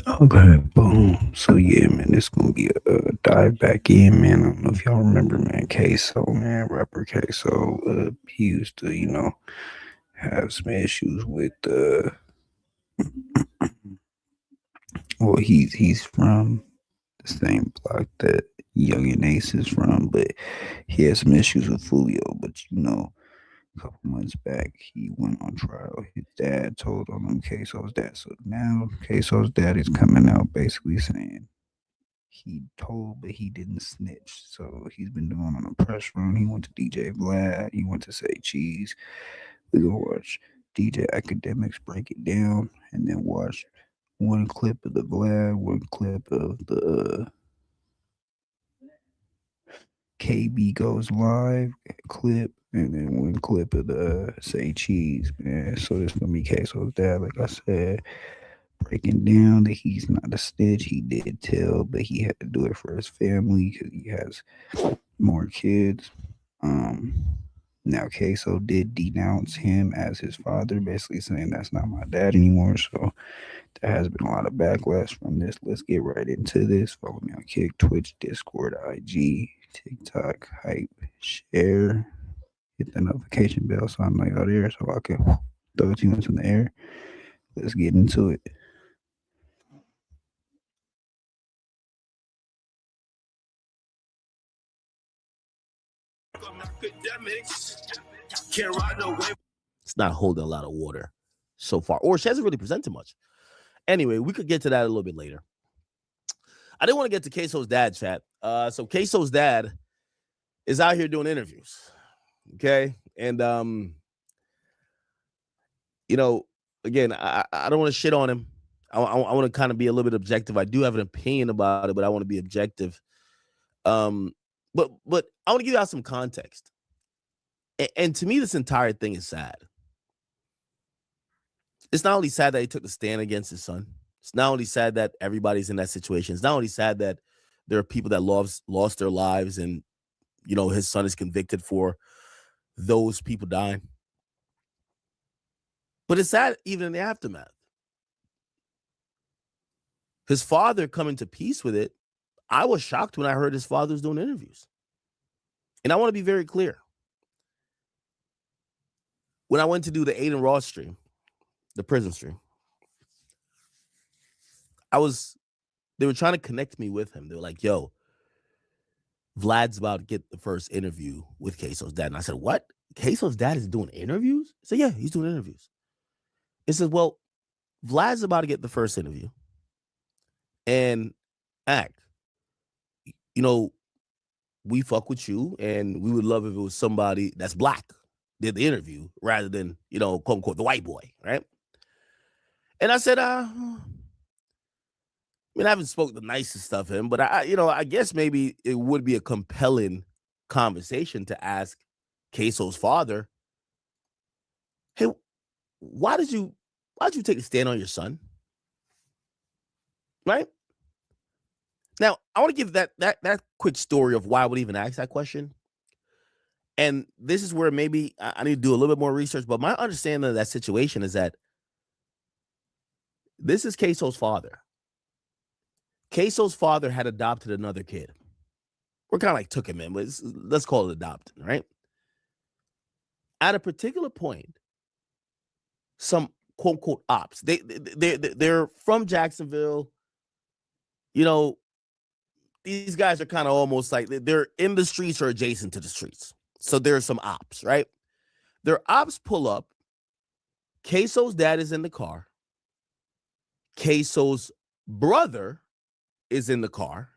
Okay, boom. So yeah, man, this gonna be a dive back in, man. I don't know if y'all remember, man, Kso, man, rapper Kso. He used to, have some issues with well, he's from the same block that Young and Ace is from, but he has some issues with Fulio. But a couple months back, he went on trial. His dad told on him, Kso's dad. So now Kso's dad is coming out basically saying he told, but he didn't snitch. So he's been doing on a press run. He went to DJ Vlad. He went to Say Cheese. We gonna watch DJ Academics break it down, and then watch one clip of the Vlad, one clip of the KB goes live clip, and then one clip of the Say Cheese, man. So this gonna be Queso's dad, like I said, breaking down that he's not a snitch. He did tell, but he had to do it for his family because he has more kids. Um, Now Queso did denounce him as his father, basically saying that's not my dad anymore. So there has been a lot of backlash from this. Let's get right into this. Follow me on Kick, Twitch, Discord, IG, TikTok, Hype, share, hit the notification bell so I know y'all there so I can throw it to you in the air. Let's get into it. It's not holding a lot of water so far, or she hasn't really presented much. Anyway, we could get to that a little bit later. I didn't want to get to Queso's dad, chat. So Queso's dad is out here doing interviews. Okay. And again, I don't want to shit on him. I want to kind of be a little bit objective. I do have an opinion about it, but I want to be objective. But I want to give you out some context. And to me, this entire thing is sad. It's not only sad that he took a stand against his son. It's not only sad that everybody's in that situation. It's not only sad that there are people that lost their lives and, his son is convicted for those people dying. But it's sad even in the aftermath. His father coming to peace with it, I was shocked when I heard his father was doing interviews. And I want to be very clear. When I went to do the Aiden Ross stream, the prison stream, they were trying to connect me with him. They were like, yo, Vlad's about to get the first interview with Kso's dad. And I said, what? Kso's dad is doing interviews? I said, yeah, he's doing interviews. He said, well, Vlad's about to get the first interview. And we fuck with you, and we would love if it was somebody that's black did the interview rather than, quote unquote, the white boy, right? And I said, I haven't spoken the nicest stuff to him, but I guess maybe it would be a compelling conversation to ask Kso's father, hey, why'd you take a stand on your son? Right? Now, I want to give that quick story of why I would even ask that question. And this is where maybe I need to do a little bit more research, but my understanding of that situation is that this is Kso's father. Kso's father had adopted another kid. We're kind of like took him in, but let's call it adopted, right? At a particular point, some quote unquote ops, they're from Jacksonville. These guys are kind of almost like they're in the streets or adjacent to the streets. So there's some ops, right? Their ops pull up. Kso's dad is in the car. Kso's brother is in the car.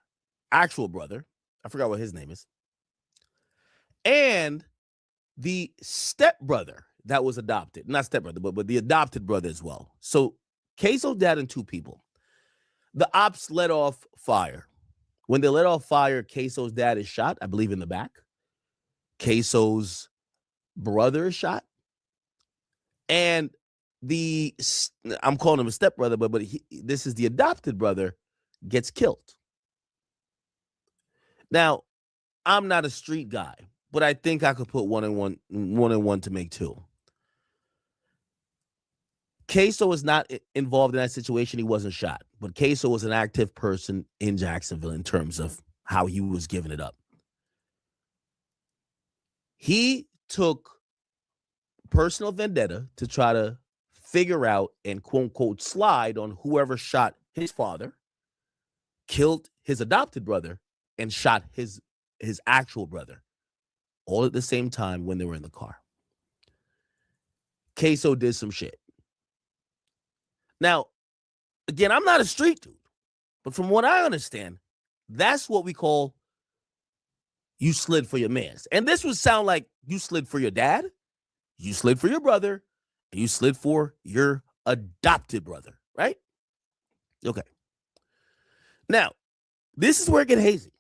Actual brother. I forgot what his name is. And the stepbrother that was adopted. Not stepbrother, but the adopted brother as well. So Kso's dad and two people. The ops let off fire. When they let off fire, Kso's dad is shot, I believe, in the back. Kso's brother is shot. And I'm calling him a stepbrother, but this is the adopted brother, gets killed. Now, I'm not a street guy, but I think I could put one and one to make two. Kso was not involved in that situation. He wasn't shot. But Kso was an active person in Jacksonville in terms of how he was giving it up. He took personal vendetta to try to figure out and quote unquote slide on whoever shot his father, killed his adopted brother, and shot his actual brother, all at the same time when they were in the car. Kso did some shit. Now, again, I'm not a street dude, but from what I understand, that's what we call you slid for your mans. And this would sound like you slid for your dad, you slid for your brother, and you slid for your adopted brother, right? Okay. Now, this is where it gets hazy.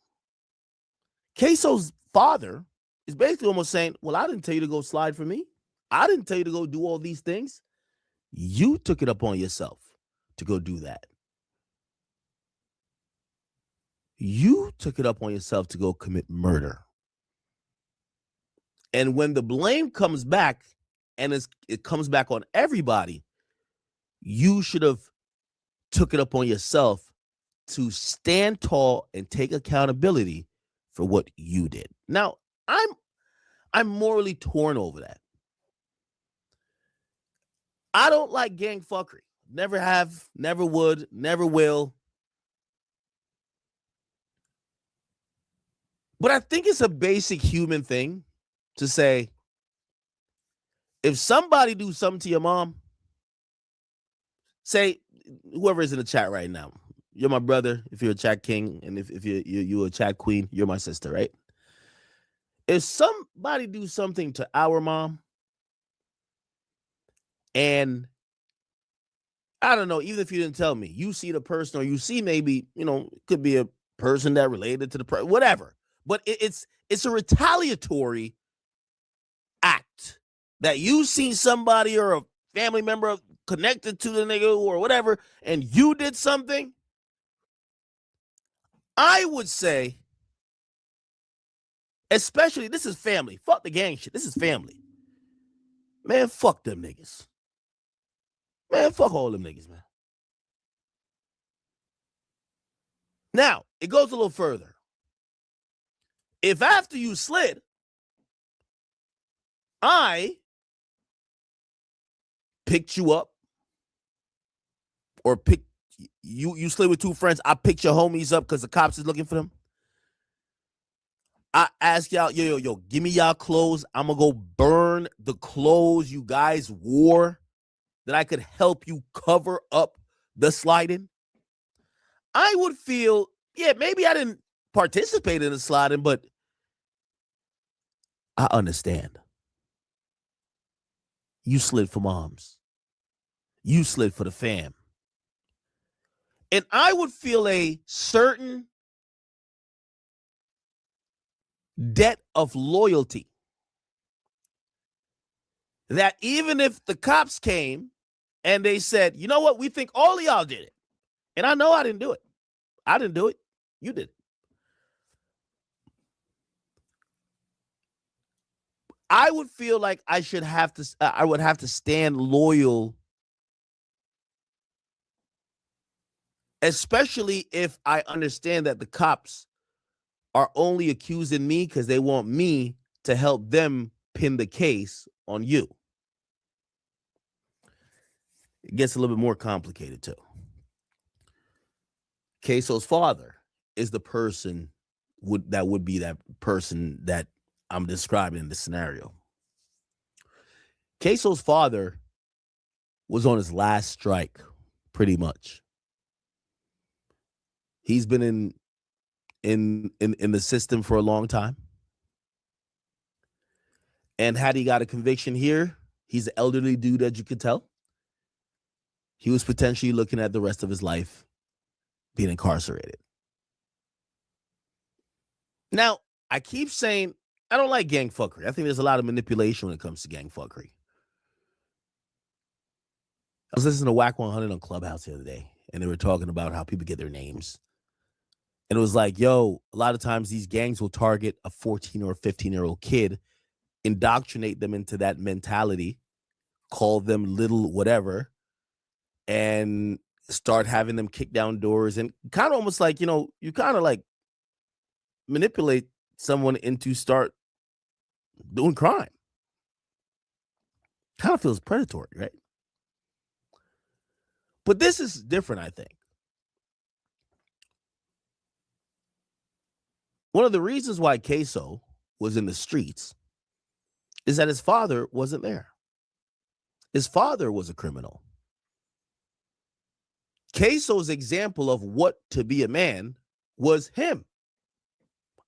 Kso's father is basically almost saying, well, I didn't tell you to go slide for me. I didn't tell you to go do all these things. You took it upon yourself to go do that. You took it upon yourself to go commit murder. And when the blame comes back, and it comes back on everybody, you should have took it upon yourself to stand tall and take accountability for what you did. Now, I'm morally torn over that. I don't like gang fuckery. Never have, never would, never will. But I think it's a basic human thing to say, if somebody do something to your mom, say, whoever is in the chat right now, you're my brother, if you're a chat king, and if you're a chat queen, you're my sister, right? If somebody do something to our mom, and I don't know, even if you didn't tell me, you see the person, or you see maybe, it could be a person that related to the person, whatever. But it's a retaliatory act that you see somebody or a family member connected to the nigga or whatever, and you did something. I would say, especially, this is family. Fuck the gang shit. This is family. Man, fuck them niggas. Man, fuck all them niggas, man. Now, it goes a little further. If after you slid, I picked you up, or picked you slid with two friends, I picked your homies up because the cops is looking for them. I ask y'all, yo, give me y'all clothes. I'm going to go burn the clothes you guys wore that I could help you cover up the sliding. I would feel, yeah, maybe I didn't participate in the sliding, but I understand. You slid for moms. You slid for the fam. And I would feel a certain debt of loyalty that even if the cops came and they said, you know what, we think all of y'all did it. And I know I didn't do it. I didn't do it. You did it. I would feel like I would have to stand loyal, especially if I understand that the cops are only accusing me because they want me to help them pin the case on you. It gets a little bit more complicated too. Kso's father is the person that would be that person that I'm describing in the scenario. Kso's father was on his last strike, pretty much. He's been in the system for a long time. And had he got a conviction here, he's an elderly dude, as you could tell. He was potentially looking at the rest of his life being incarcerated. Now, I keep saying I don't like gang fuckery. I think there's a lot of manipulation when it comes to gang fuckery. I was listening to Whack 100 on Clubhouse the other day, and they were talking about how people get their names. And it was like, yo, a lot of times these gangs will target a 14 or 15-year-old kid, indoctrinate them into that mentality, call them little whatever, and start having them kick down doors and kind of almost like, you kind of like manipulate someone into start doing crime. Kind of feels predatory, right? But this is different, I think. One of the reasons why Ksoos was in the streets is that his father wasn't there. His father was a criminal. Ksoos' example of what to be a man was him,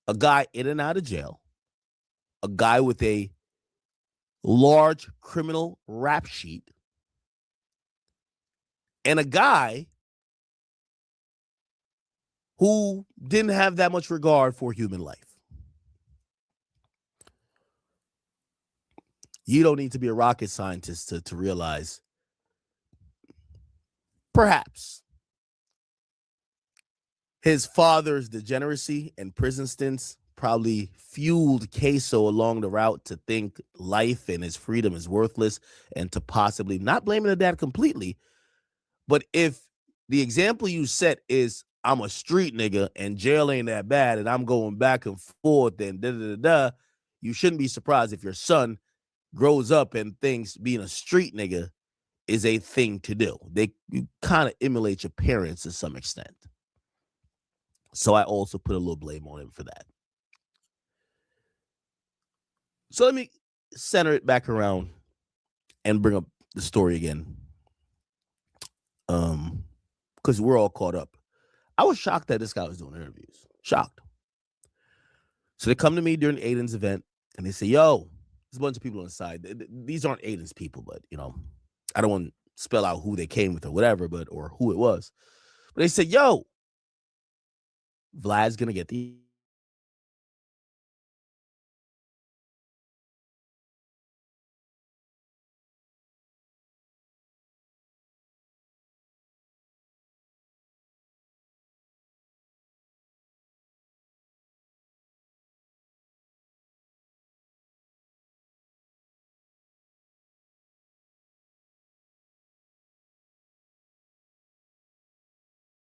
a guy in and out of jail, a guy with a large criminal rap sheet, and a guy who didn't have that much regard for human life. You don't need to be a rocket scientist to realize perhaps his father's degeneracy and prison stints probably fueled Ksoos along the route to think life and his freedom is worthless, and to possibly not blaming the dad completely. But if the example you set is I'm a street nigga and jail ain't that bad and I'm going back and forth and da, you shouldn't be surprised if your son grows up and thinks being a street nigga is a thing to do. You kind of emulate your parents to some extent. So I also put a little blame on him for that. So let me center it back around and bring up the story again. Because we're all caught up. I was shocked that this guy was doing interviews. Shocked. So they come to me during Aiden's event and they say, yo, there's a bunch of people inside. These aren't Aiden's people, but I don't want to spell out who they came with or whatever, or who it was. But they said, yo, Vlad's gonna get the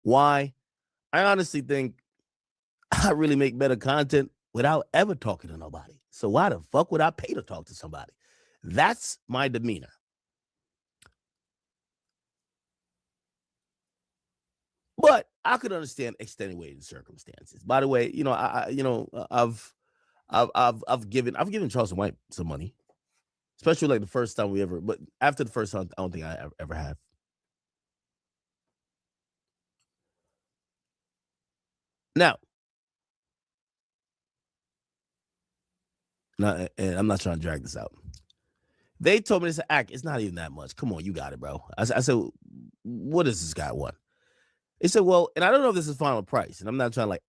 why? I honestly think I really make better content without ever talking to nobody. So why the fuck would I pay to talk to somebody? That's my demeanor. But I could understand extenuating circumstances. By the way, I've given Charleston White some money, especially like the first time we ever. But after the first time, I don't think I ever have. Now, and I'm not trying to drag this out. They told me this act. It's not even that much. Come on, you got it, bro. I said, what does this guy want? They said, well, and I don't know if this is final price, and I'm not trying to like.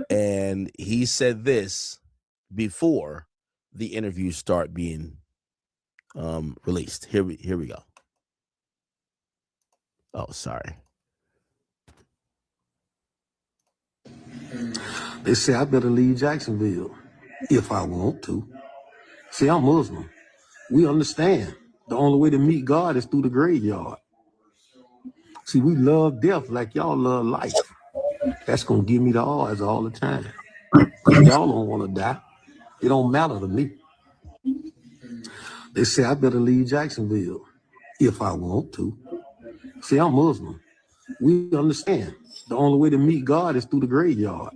And he said this before the interviews start being released. Here we go. Oh, sorry. They say I better leave Jacksonville if I want to. See, I'm Muslim. We understand the only way to meet God is through the graveyard. See, we love death like y'all love life. That's gonna give me the odds all the time. Because y'all don't want to die. It don't matter to me. They say I better leave Jacksonville if I want to. See, I'm Muslim. We understand the only way to meet God is through the graveyard.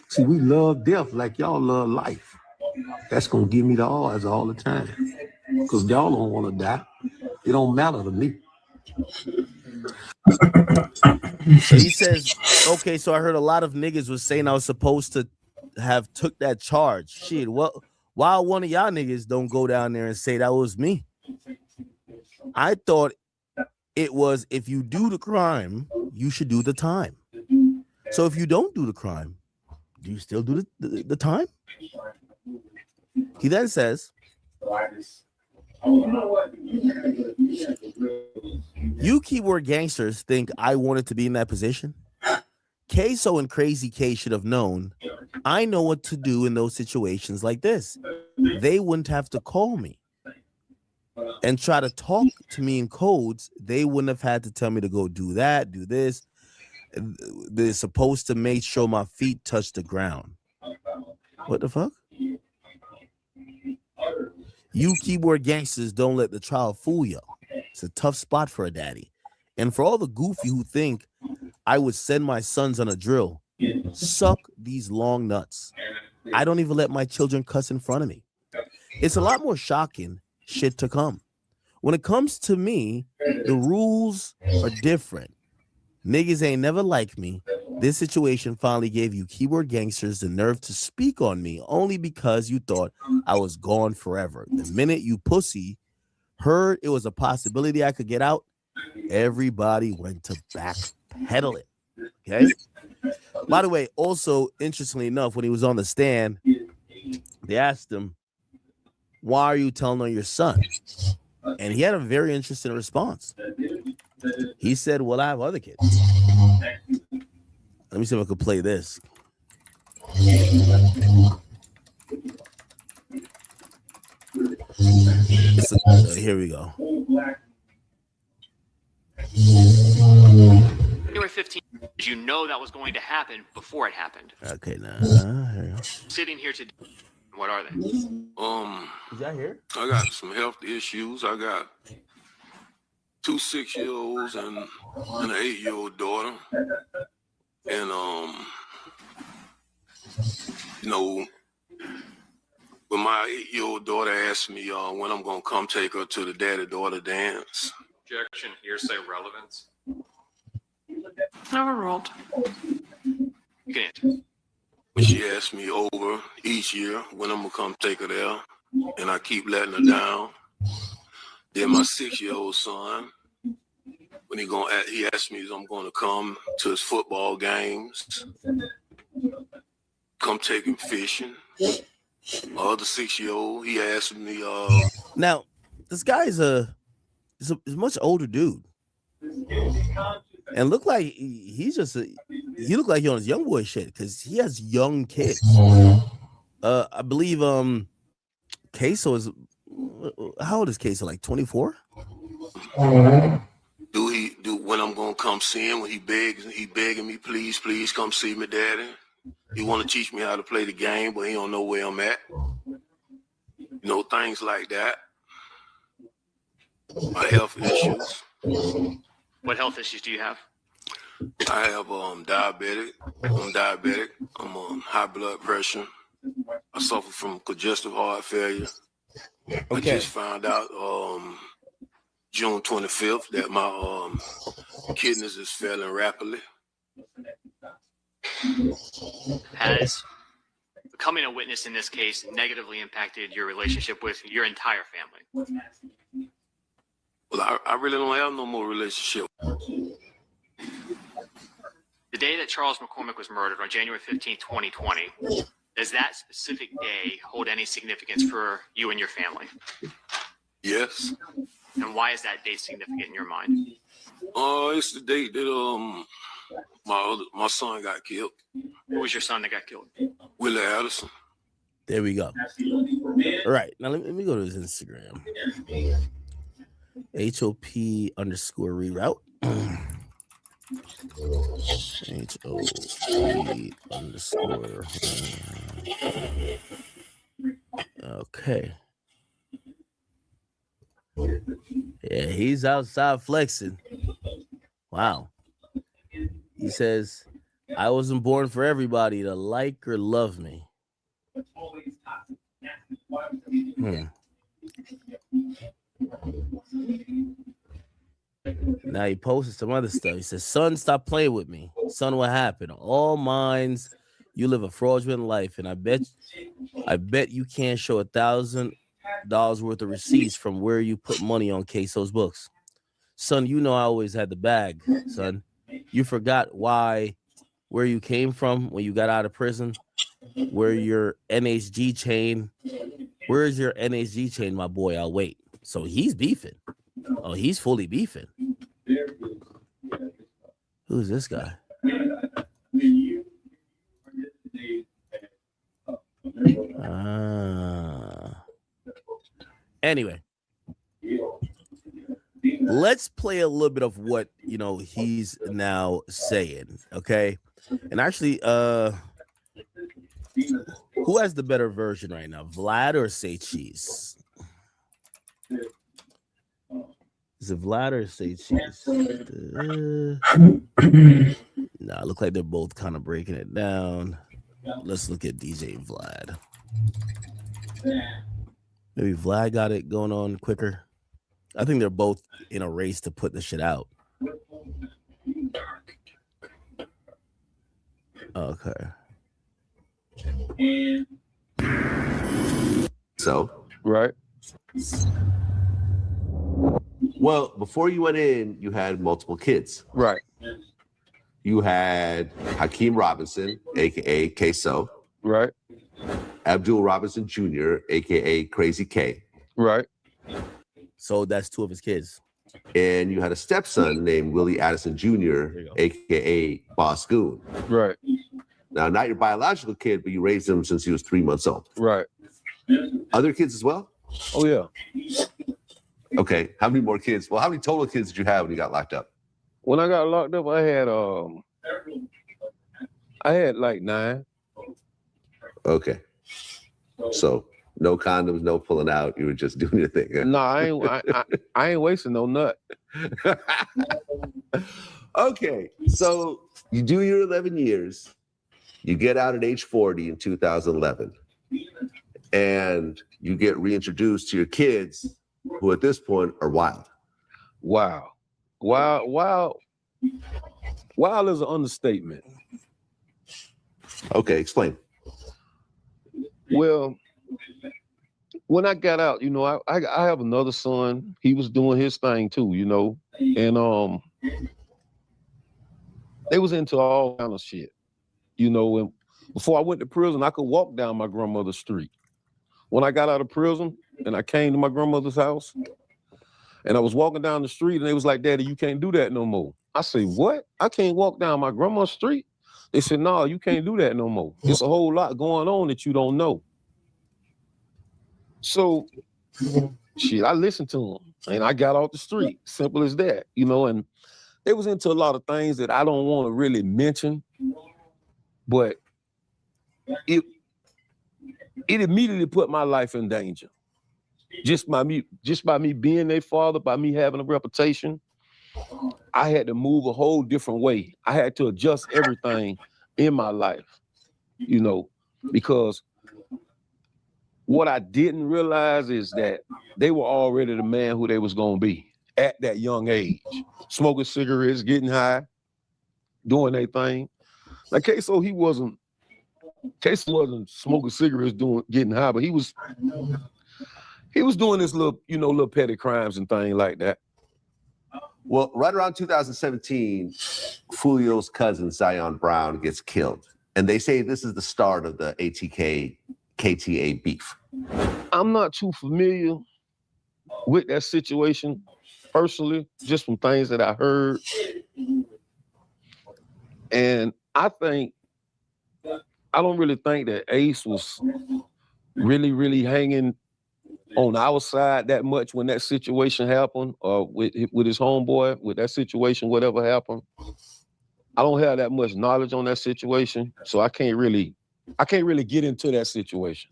See, we love death like y'all love life. That's gonna give me the odds all the time. Because y'all don't want to die. It don't matter to me. So he says, okay, so I heard a lot of niggas was saying I was supposed to have took that charge. Shit, well, why one of y'all niggas don't go down there and say that was me? I thought it was if you do the crime, you should do the time. So if you don't do the crime, do you still do the time? He then says, you keyboard gangsters think I wanted to be in that position? Kso and Crazy K should have known I know what to do in those situations like this. They wouldn't have to call me and try to talk to me in codes. They wouldn't have had to tell me to go do that, do this. They're supposed to make sure my feet touch the ground. What the fuck? You keyboard gangsters don't let the trial fool you. It's a tough spot for a daddy. And for all the goofy who think I would send my sons on a drill, suck these long nuts. I don't even let my children cuss in front of me. It's a lot more shocking shit to come. When it comes to me, the rules are different. Niggas ain't never like me. This situation finally gave you keyboard gangsters the nerve to speak on me only because you thought I was gone forever. The minute you pussy heard it was a possibility I could get out, everybody went to backpedal it. Okay? By the way, also, interestingly enough, when he was on the stand, they asked him, why are you telling on your son? And he had a very interesting response. He said, well, I have other kids. Let me see if I could play this. Here we go. January 15th, you know that was going to happen before it happened. Okay, now here we go. Sitting here today, what are they? Is that here? I got some health issues. I got 2 6-year-olds and an 8-year-old daughter. And when my 8-year-old daughter asked me when I'm gonna come take her to the daddy-daughter dance. Objection, hearsay, relevance. Overruled. You can answer. When she asked me over each year when I'm gonna come take her there, and I keep letting her down. Then my 6-year-old son, when he asked me if I'm gonna come to his football games, come take him fishing. My other 6-year-old, he asked me. Now, this guy is a much older dude, and look like he's just he look like he's on his young boy shit because he has young kids. I believe Kso is, how old is Kso? Like 24? Do when I'm gonna come see him when he begging me, please come see me, daddy. He want to teach me how to play the game, but he don't know where I'm at. Things like that. My health issues. What health issues do you have? I have diabetic. I'm diabetic. I'm on high blood pressure. I suffer from congestive heart failure. Okay. I just found out June 25th that my kidneys is failing rapidly. Has becoming a witness in this case negatively impacted your relationship with your entire family? Well, I really don't have no more relationship. The day that Charles McCormick was murdered on January 15, 2020, does that specific day hold any significance for you and your family? Yes. And why is that date significant in your mind? It's the date that my son got killed. Who was your son that got killed? Willie Addison. There we go. All right. Now let me go to his Instagram. HOP_reroute. HOP_. Okay. Yeah, he's outside flexing. Wow. He says, I wasn't born for everybody to like or love me. Now he posted some other stuff. He says, son, stop playing with me. Son, what happened? All mines, you live a fraudulent life, and I bet you can't show $1,000 worth of receipts from where you put money on Ksoos books. Son, you know I always had the bag, son. You forgot where you came from when you got out of prison, where your NHG chain. Where is your NHG chain, my boy? I'll wait. So he's beefing. Oh, he's fully beefing. Who's this guy? Anyway, let's play a little bit of what he's now saying. Okay, and actually, who has the better version right now, Vlad or Say Cheese? Is it Vlad or Say Cheese? Nah, look like they're both kind of breaking it down. Let's look at DJ Vlad. Maybe Vlad got it going on quicker. I think they're both in a race to put the shit out. Okay. So, right. Well, before you went in, you had multiple kids. Right. You had Hakeem Robinson, aka Ksoos. Right. Abdul Robinson Jr., aka Crazy K. Right. So that's two of his kids. And you had a stepson named Willie Addison Jr., aka Boss Goon. Right. Now, not your biological kid, but you raised him since he was 3 months old. Right. Other kids as well? Oh, yeah. Okay. How many more kids? Well, how many total kids did you have when you got locked up? When I got locked up, I had like 9. Okay. So no condoms, no pulling out. You were just doing your thing. Huh? No, I ain't wasting no nut. Okay. So you do your 11 years. You get out at age 40 in 2011. And you get reintroduced to your kids, who at this point are wild. Wow. Wild is an understatement. Okay, explain. Well, when I got out, I have another son. He was doing his thing too, and they was into all kind of shit, and before I went to prison, I could walk down my grandmother's street. When I got out of prison and I came to my grandmother's house and I was walking down the street and they was like, Daddy, you can't do that no more. I say, what? I can't walk down my grandma's street? They said, no, you can't do that no more. It's a whole lot going on that you don't know. So, shit, I listened to them and I got off the street. Simple as that, and they was into a lot of things that I don't want to really mention, but it immediately put my life in danger. Just by me being their father, by me having a reputation, I had to move a whole different way. I had to adjust everything in my life, because what I didn't realize is that they were already the man who they was gonna be at that young age, smoking cigarettes, getting high, doing their thing. Like Ksoos, he wasn't Ksoos wasn't smoking cigarettes, getting high, but he was doing this little petty crimes and things like that. Well, right around 2017, Fulio's cousin, Zion Brown, gets killed. And they say this is the start of the ATK-KTA beef. I'm not too familiar with that situation personally, just from things that I heard. And I don't really think that Ace was really, really hanging on our side that much when that situation happened, or with his homeboy, with that situation, whatever happened. I don't have that much knowledge on that situation, so I can't really get into that situation.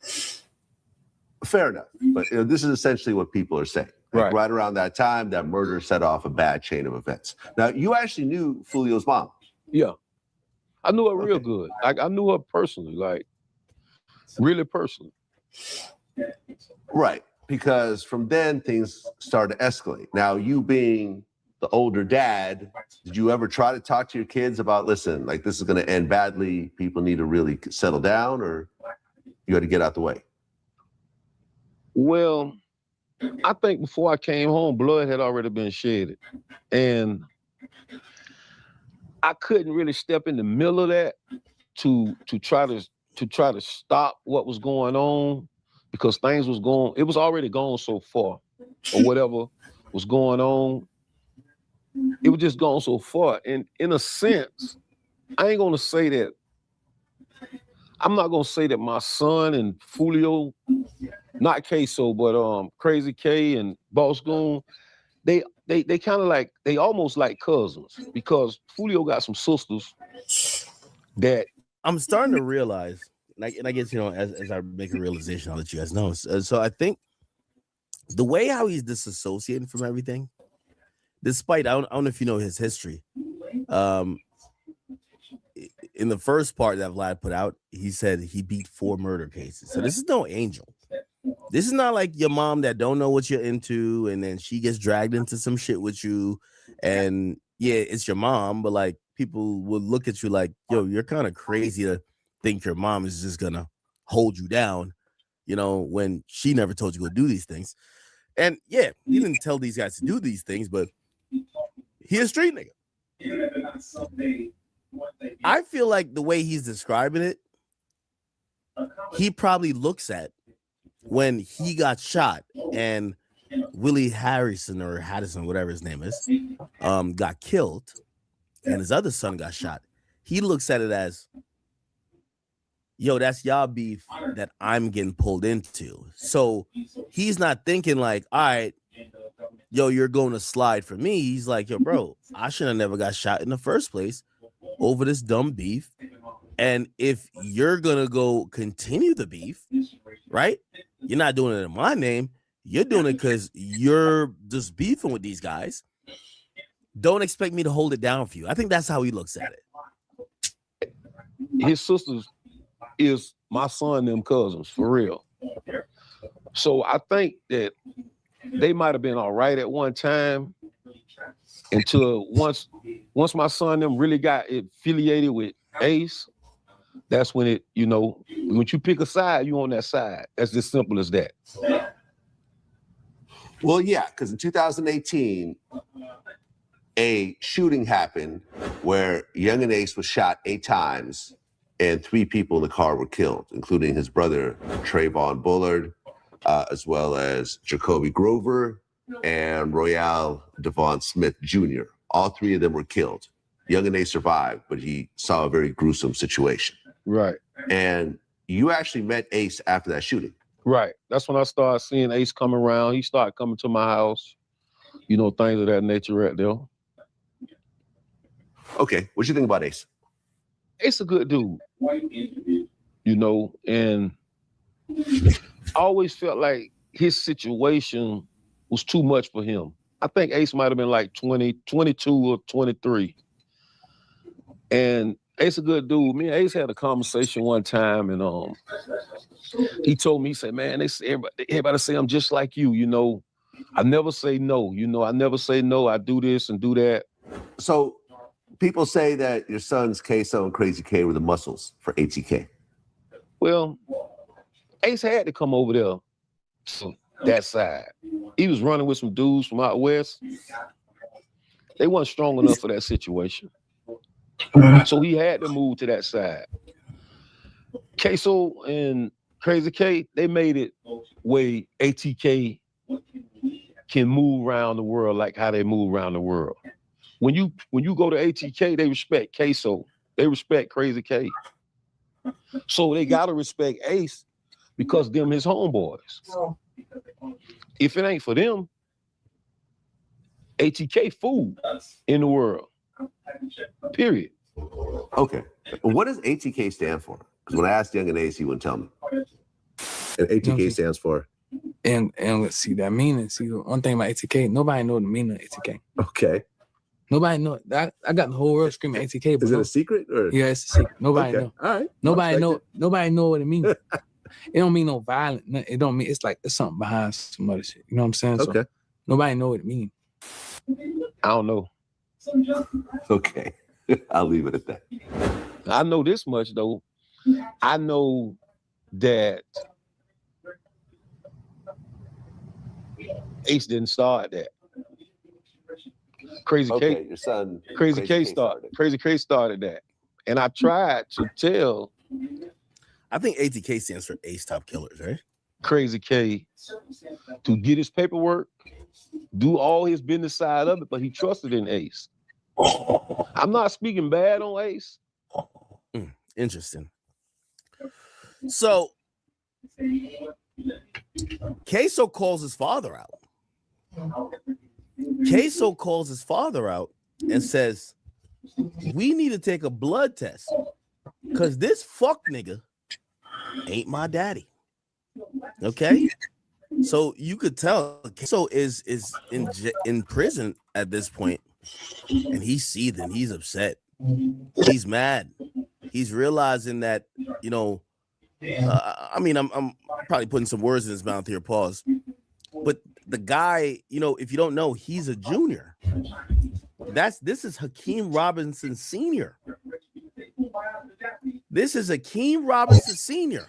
Fair enough, but this is essentially what people are saying. Right around that time, that murder set off a bad chain of events. Now, you actually knew Fulio's mom. Yeah, I knew her real good. Like, I knew her personally, like really personally. Right, because from then things started to escalate. Now, you being the older dad, did you ever try to talk to your kids about, listen, like this is going to end badly, people need to really settle down, or you had to get out the way? Well, I think before I came home, blood had already been shedded, and I couldn't really step in the middle of that to try to stop what was going on, because things was going. It was already gone so far, or whatever was going on. It was just gone so far, and in a sense, I ain't gonna say that. I'm not gonna say that my son and Fulio, not Ksoos, but Crazy K and Boss Goon, they kind of like, they almost like cousins, because Fulio got some sisters that I'm starting to realize, and I guess, as I make a realization, I'll let you guys know. So I think the way how he's disassociating from everything, despite, I don't know if you know his history. In the first part that Vlad put out, he said he beat 4 murder cases. So this is no angel. This is not like your mom that don't know what you're into, and then she gets dragged into some shit with you. And yeah, it's your mom, but like people will look at you like, yo, you're kind of crazy to think your mom is just gonna hold you down, when she never told you to go do these things. And yeah, he didn't tell these guys to do these things, but he a street nigga. I feel like the way he's describing it, he probably looks at when he got shot and Willie Harrison or Haddison, whatever his name is, got killed, and his other son got shot. He looks at it as, yo, that's y'all beef that I'm getting pulled into. So he's not thinking like, all right, yo, you're going to slide for me. He's like, yo, bro, I should have never got shot in the first place over this dumb beef. And if you're going to go continue the beef, right? You're not doing it in my name. You're doing it because you're just beefing with these guys. Don't expect me to hold it down for you. I think that's how he looks at it. His sisters is my son and them cousins, for real. So I think that they might have been all right at one time, until once my son and them really got affiliated with Ace. That's when it, when you pick a side, you on that side. That's just simple as that. Well, yeah, because in 2018, a shooting happened where Young and Ace was shot 8 times, and 3 people in the car were killed, including his brother Trayvon Bullard, as well as Jacoby Grover and Royale Devon Smith Jr. All 3 of them were killed. Young and Ace survived, but he saw a very gruesome situation. Right. And you actually met Ace after that shooting. Right. That's when I started seeing Ace come around. He started coming to my house, things of that nature right there. Okay. What you think about Ace? Ace a good dude, and I always felt like his situation was too much for him. I think Ace might have been like 20, 22 or 23. And Ace a good dude. Me and Ace had a conversation one time, and he told me, he said, man, everybody say I'm just like you, I never say no, I never say no, I do this and do that. So people say that your sons, Ksoos and Crazy K, were the muscles for ATK. Well, Ace had to come over there to that side. He was running with some dudes from out west. They weren't strong enough for that situation. So he had to move to that side. Kso and Crazy K, they made it where ATK can move around the world like how they move around the world. When you go to ATK, they respect Kso. They respect Crazy K. So they gotta respect Ace because them his homeboys. If it ain't for them, ATK fool in the world. Period. Okay. What does ATK stand for? Because when I asked Young and Ace, he wouldn't tell me. And ATK stands for? And let's see that meaning. See, one thing about ATK, nobody know the meaning of ATK. Okay. Nobody know. I got the whole world screaming ATK. But Is it a secret? Or? Yeah, it's a secret. Nobody know. All right. Nobody know. Nobody know what it means. It don't mean no violent. It don't mean. It's like there's something behind some other shit. You know what I'm saying? Okay. So nobody know what it means. I don't know. Okay. I'll leave it at that. I know this much though. I know that Ace didn't start that. Crazy K, your son. Crazy K started that. And I tried to tell I think ATK stands for Ace Top Killers, right? Crazy K to get his paperwork, do all his business side of it, but he trusted in Ace. I'm not speaking bad on Ace. Interesting. So Kso calls his father out. Kso calls his father out and says, we need to take a blood test because this fuck nigga ain't my daddy. Okay? So you could tell Kso is in prison at this point, and he's seething. He's upset. He's mad. He's realizing that, you know, I mean, I'm probably putting some words in his mouth here, pause. But the guy, you know, if you don't know, he's a junior. This is Hakeem Robinson Sr. This is Hakeem Robinson Sr.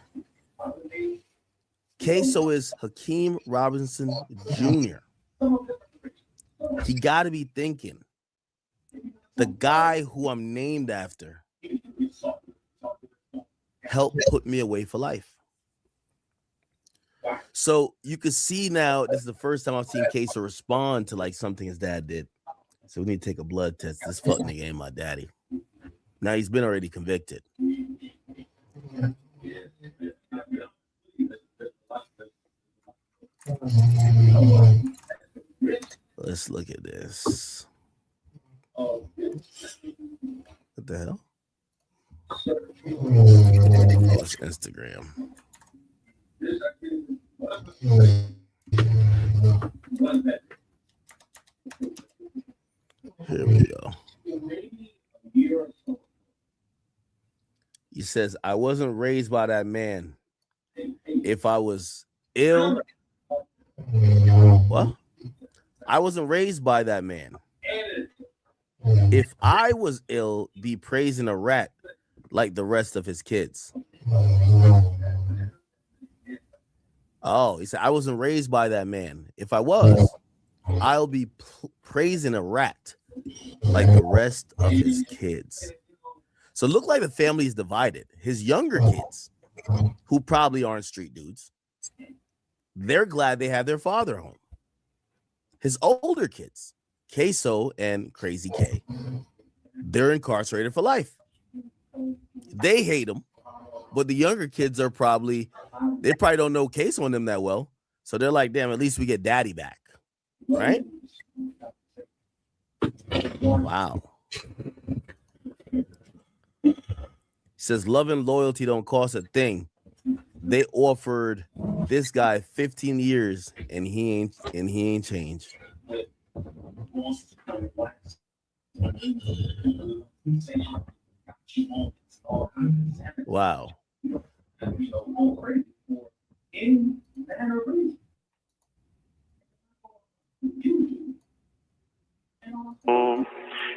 Kso is Hakeem Robinson Jr. He got to be thinking, the guy who I'm named after helped put me away for life. So you can see now, this is the first time I've seen Kso respond to like something his dad did. So we need to take a blood test. This fuck nigga ain't my daddy. Now he's been already convicted. Let's look at this. What the hell? Oh, it's Instagram. Here we go. He says, I wasn't raised by that man. If I was ill, what? I wasn't raised by that man. If I was ill, be praising a rat like the rest of his kids. Oh, he said, I wasn't raised by that man. If I was, I'll be praising a rat like the rest of his kids. So it looked like the family is divided. His younger kids, who probably aren't street dudes, they're glad they have their father home. His older kids, Kso and Crazy K, they're incarcerated for life. They hate him, but the younger kids are probably don't know Kso and them that well. So they're like, damn, at least we get daddy back. Right? Wow. He says love and loyalty don't cost a thing. They offered this guy 15 years and he ain't changed. Wow.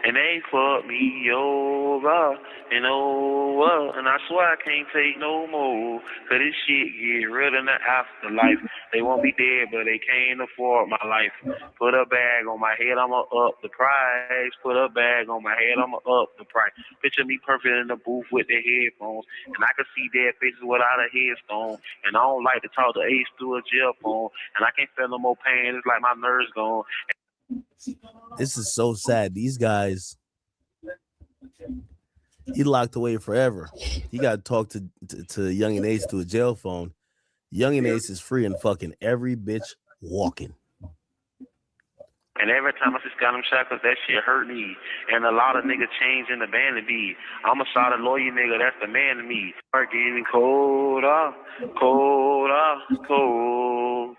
And they they fucked me over, and oh what, and I swear I can't take no more, cause this shit get real in the afterlife. They won't be dead, but they can't afford my life. Put a bag on my head, I'ma up the price. Put a bag on my head, I'ma up the price. Picture me perfect in the booth with the headphones, and I can see dead faces without a headstone. And I don't like to talk to Ace through a jail phone, and I can't feel no more pain, it's like my nerves gone. This is so sad. These guys, he locked away forever. He got to talk to Young and Ace through a jail phone. Young and Ace is free and fucking every bitch walking. And every time I just got them shackles, that shit hurt me. And a lot of niggas change in the band to be. I'm a solid lawyer nigga, that's the man to me. Start getting colder, colder, cold.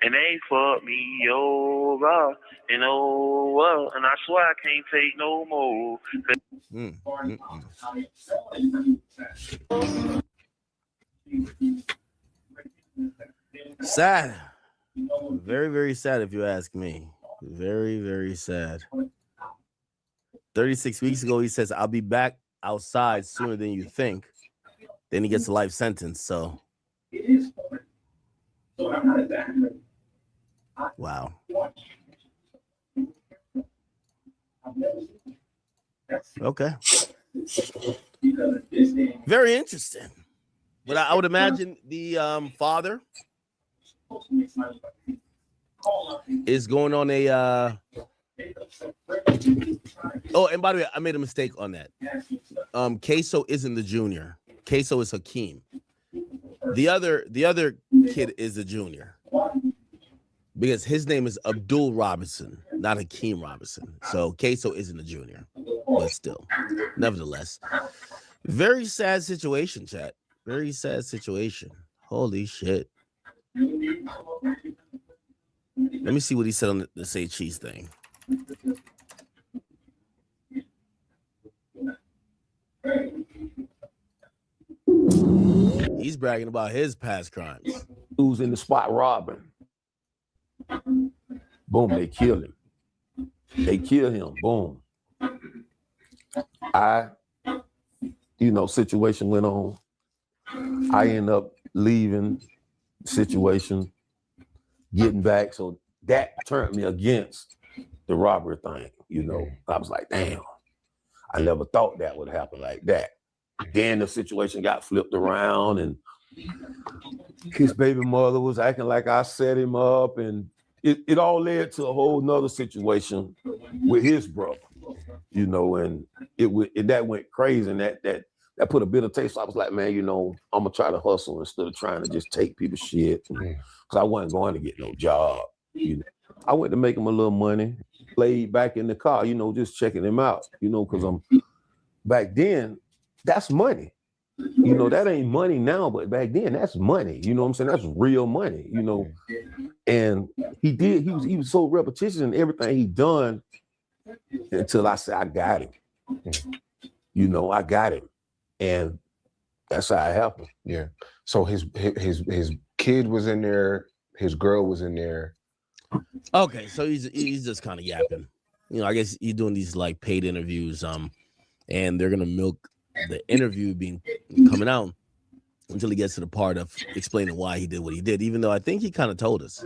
And they fucked me over, and oh well, and I swear I can't take no more. Sad. Very, very sad if you ask me. Very, very sad. 36 weeks ago, he says, I'll be back outside sooner than you think. Then he gets a life sentence. So, wow. Okay. Very interesting. But I would imagine the father is going on a oh, and by the way, I made a mistake on that. Ksoos isn't the junior. Ksoos is Hakeem. The other kid is the junior. Because his name is Abdul Robinson, not Hakeem Robinson. So Ksoos isn't a junior. But still, nevertheless. Very sad situation, chat. Very sad situation. Holy shit. Let me see what he said on the Say Cheese thing. He's bragging about his past crimes. Who's in the spot robbing? Boom, they kill him. They kill him. Boom. Situation went on. I end up leaving situation, getting back. So that turned me against the robbery thing. I was like, damn, I never thought that would happen like that. Then the situation got flipped around and his baby mother was acting like I set him up, and it all led to a whole nother situation with his brother, and that went crazy, and that put a bitter taste. So I was like, man, I'm gonna try to hustle instead of trying to just take people's shit, because I wasn't going to get no job. I went to make him a little money, laid back in the car, just checking him out, because I'm back then, that's money. That ain't money now, but back then that's money. You know what I'm saying? That's real money, And he was so repetitious in everything he done until I said, I got him. I got him. And that's how it happened. Yeah. So his kid was in there, his girl was in there. Okay, so he's just kind of yapping. I guess he's doing these like paid interviews, and they're gonna milk the interview coming out until he gets to the part of explaining why he did what he did, even though I think he kind of told us.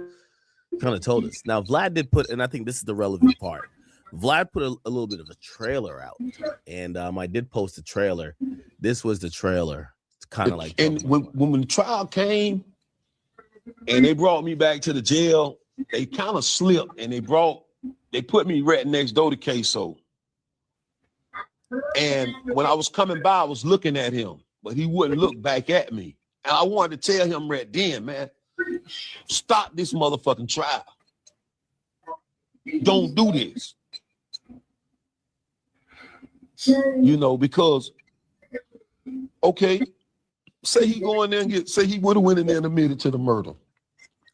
Now, Vlad did put, and I think this is the relevant part, Vlad put a little bit of a trailer out, and I did post a trailer. This was the trailer. It's kind of like... And when the trial came, and they brought me back to the jail, they kind of slipped, and they put me right next door to Ksoos. And when I was coming by, I was looking at him, but he wouldn't look back at me. And I wanted to tell him right then, man, stop this motherfucking trial. Don't do this. Because, okay, say he go in there and say he would have went in there and admitted to the murder.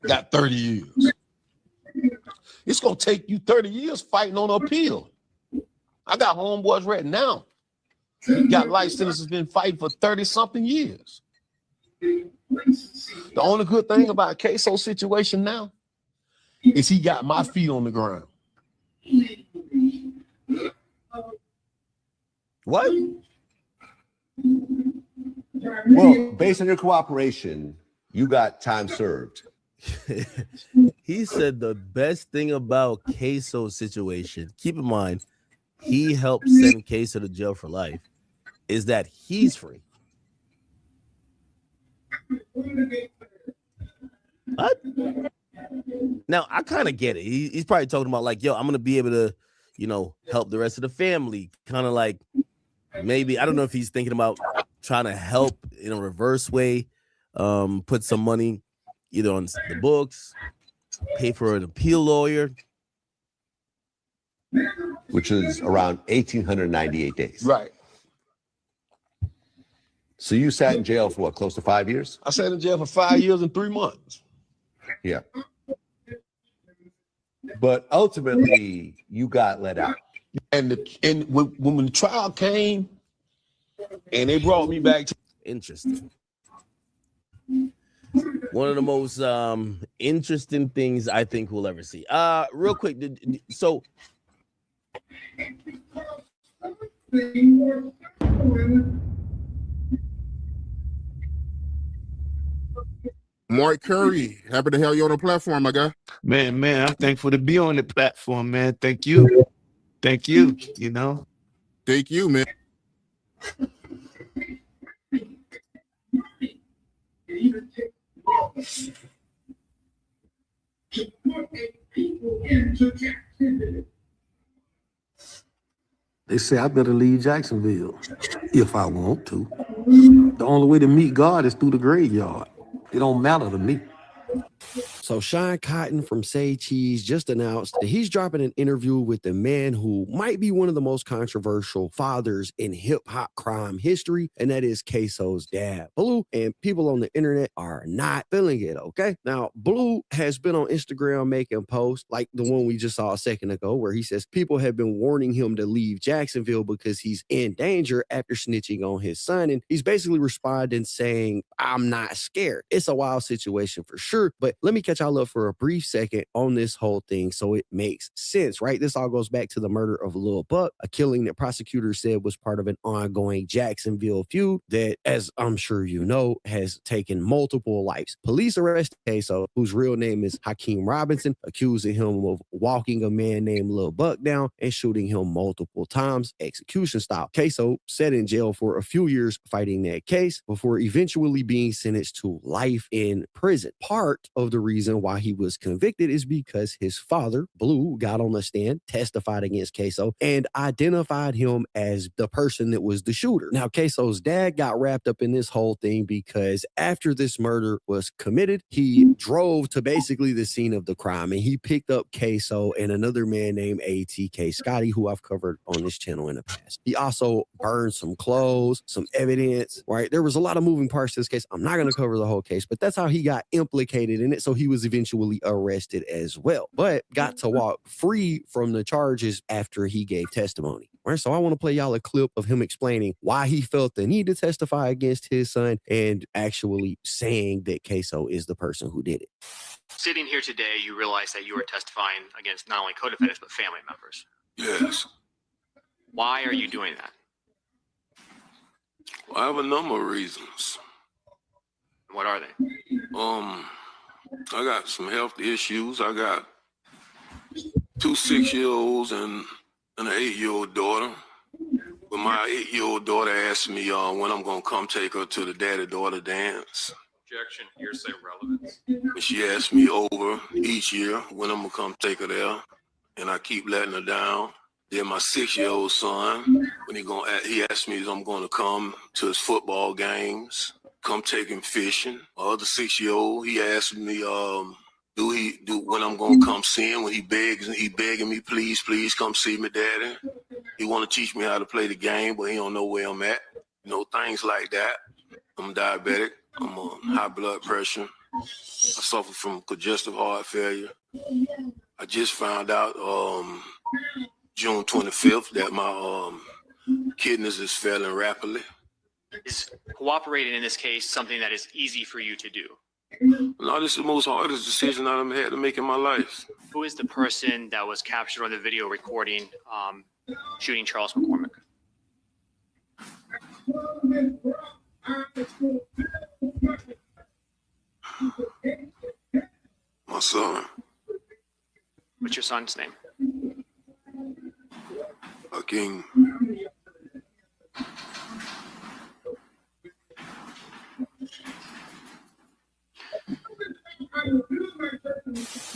Got 30 years. It's going to take you 30 years fighting on appeal. I got homeboys right now. Got life sentences, been fighting for 30-something years. The only good thing about Ksoos' situation now is he got my feet on the ground. What? Well, based on your cooperation, you got time served. He said the best thing about Ksoos' situation, keep in mind, he helped send Ksoos to jail for life, is that he's free. What? Now, I kind of get it. He's probably talking about like, yo, I'm going to be able to, help the rest of the family. Kind of like maybe, I don't know if he's thinking about trying to help in a reverse way, put some money either on the books, pay for an appeal lawyer. Which is around 1,898 days. Right. So you sat in jail for what, close to 5 years? I sat in jail for 5 years and 3 months. Yeah. But ultimately, you got let out. And when the trial came and they brought me back to Interesting. One of the most interesting things I think we'll ever see. Real quick, so Mark Curry, happy to have you on the platform, my guy. Man, I'm thankful to be on the platform, man. Thank you. Thank you, Thank you, man. They say I better leave Jacksonville if I want to. The only way to meet God is through the graveyard. It don't matter to me. So Sean Cotton from Say Cheese just announced that he's dropping an interview with the man who might be one of the most controversial fathers in hip-hop crime history, and that is Ksoos' dad, Blue, and people on the internet are not feeling it, okay? Now, Blue has been on Instagram making posts like the one we just saw a second ago where he says people have been warning him to leave Jacksonville because he's in danger after snitching on his son, and he's basically responding saying, I'm not scared. It's a wild situation for sure, but let me catch y'all up for a brief second on this whole thing so it makes sense, right? This all goes back to the murder of Lil Buck, a killing that prosecutors said was part of an ongoing Jacksonville feud that, as I'm sure you know, has taken multiple lives. Police arrest Ksoos, whose real name is Hakeem Robinson, accusing him of walking a man named Lil Buck down and shooting him multiple times, execution style. Ksoos sat in jail for a few years fighting that case before eventually being sentenced to life in prison. Part of the reason why he was convicted is because his father, Blue, got on the stand, testified against Ksoos, and identified him as the person that was the shooter. Now, Ksoos' dad got wrapped up in this whole thing because after this murder was committed, he drove to basically the scene of the crime, and he picked up Ksoos and another man named ATK Scotty, who I've covered on this channel in the past. He also burned some clothes, some evidence, right? There was a lot of moving parts to this case. I'm not going to cover the whole case, but that's how he got implicated in it. So he was eventually arrested as well, but got to walk free from the charges after he gave testimony. All right, so I want to play y'all a clip of him explaining why he felt the need to testify against his son and actually saying that Ksoos is the person who did it. Sitting here today, you realize that you are testifying against not only co-defendants, but family members. Yes. Why are you doing that? Well, I have a number of reasons. What are they? I got some health issues. I got 2 6-year-olds and an 8-year-old daughter. But my 8-year-old daughter asked me when I'm gonna come take her to the daddy-daughter dance. Objection, hearsay, relevance. And she asked me over each year when I'm gonna come take her there, and I keep letting her down. Then my 6-year-old son, when he asked me if I'm gonna come to his football games, come take him fishing. My other 6-year-old, he asked me when I'm gonna come see him, when he begging me, please come see me, daddy. He wanna teach me how to play the game, but he don't know where I'm at. Things like that. I'm diabetic. I'm on high blood pressure. I suffer from congestive heart failure. I just found out June 25th that my kidneys is failing rapidly. Is cooperating in this case something that is easy for you to do? No, this is the most hardest decision I've ever had to make in my life. Who is the person that was captured on the video recording shooting Charles McCormick? My son, What's your son's name? a king.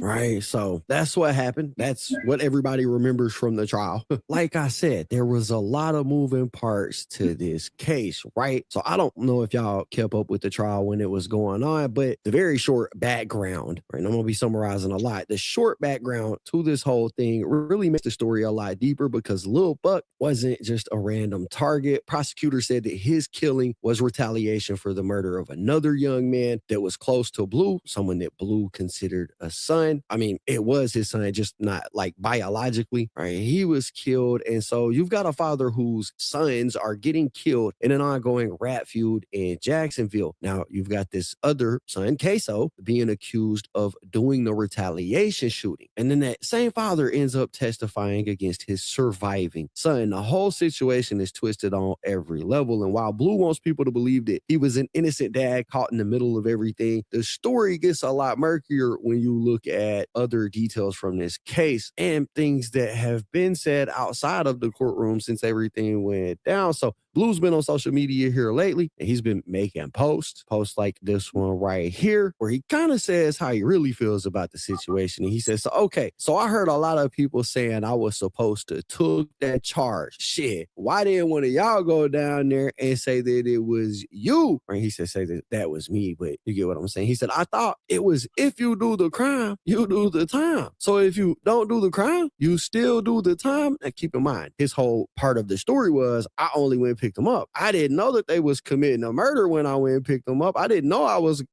Right. So that's what happened. That's what everybody remembers from the trial. Like I said, there was a lot of moving parts to this case, right? So I don't know if y'all kept up with the trial when it was going on, but the very short background, right? And I'm going to be summarizing a lot. The short background to this whole thing really makes the story a lot deeper because Lil Buck wasn't just a random target. Prosecutors said that his killing was retaliation for the murder of another young man that was close to Blue, someone that Blue considered a son. I mean, it was his son, just not like biologically, right? He was killed. And so you've got a father whose sons are getting killed in an ongoing rat feud in Jacksonville. Now, you've got this other son, Ksoos, being accused of doing the retaliation shooting. And then that same father ends up testifying against his surviving son. The whole situation is twisted on every level. And while Blue wants people to believe that he was an innocent dad caught in the middle of everything, the story gets a lot murkier when you look at other details from this case and things that have been said outside of the courtroom since everything went down. So Blue's been on social media here lately, and he's been making posts like this one right here, where he kind of says how he really feels about the situation. And he says, so I heard a lot of people saying I was supposed to took that charge. Shit, why didn't one of y'all go down there and say that it was you? Or he said, say that was me, but you get what I'm saying. He said, I thought it was if you do the crime, you do the time. So if you don't do the crime, you still do the time. And keep in mind, his whole part of the story was I only went and picked them up. I didn't know that they was committing a murder when I went and picked them up. I didn't know I was,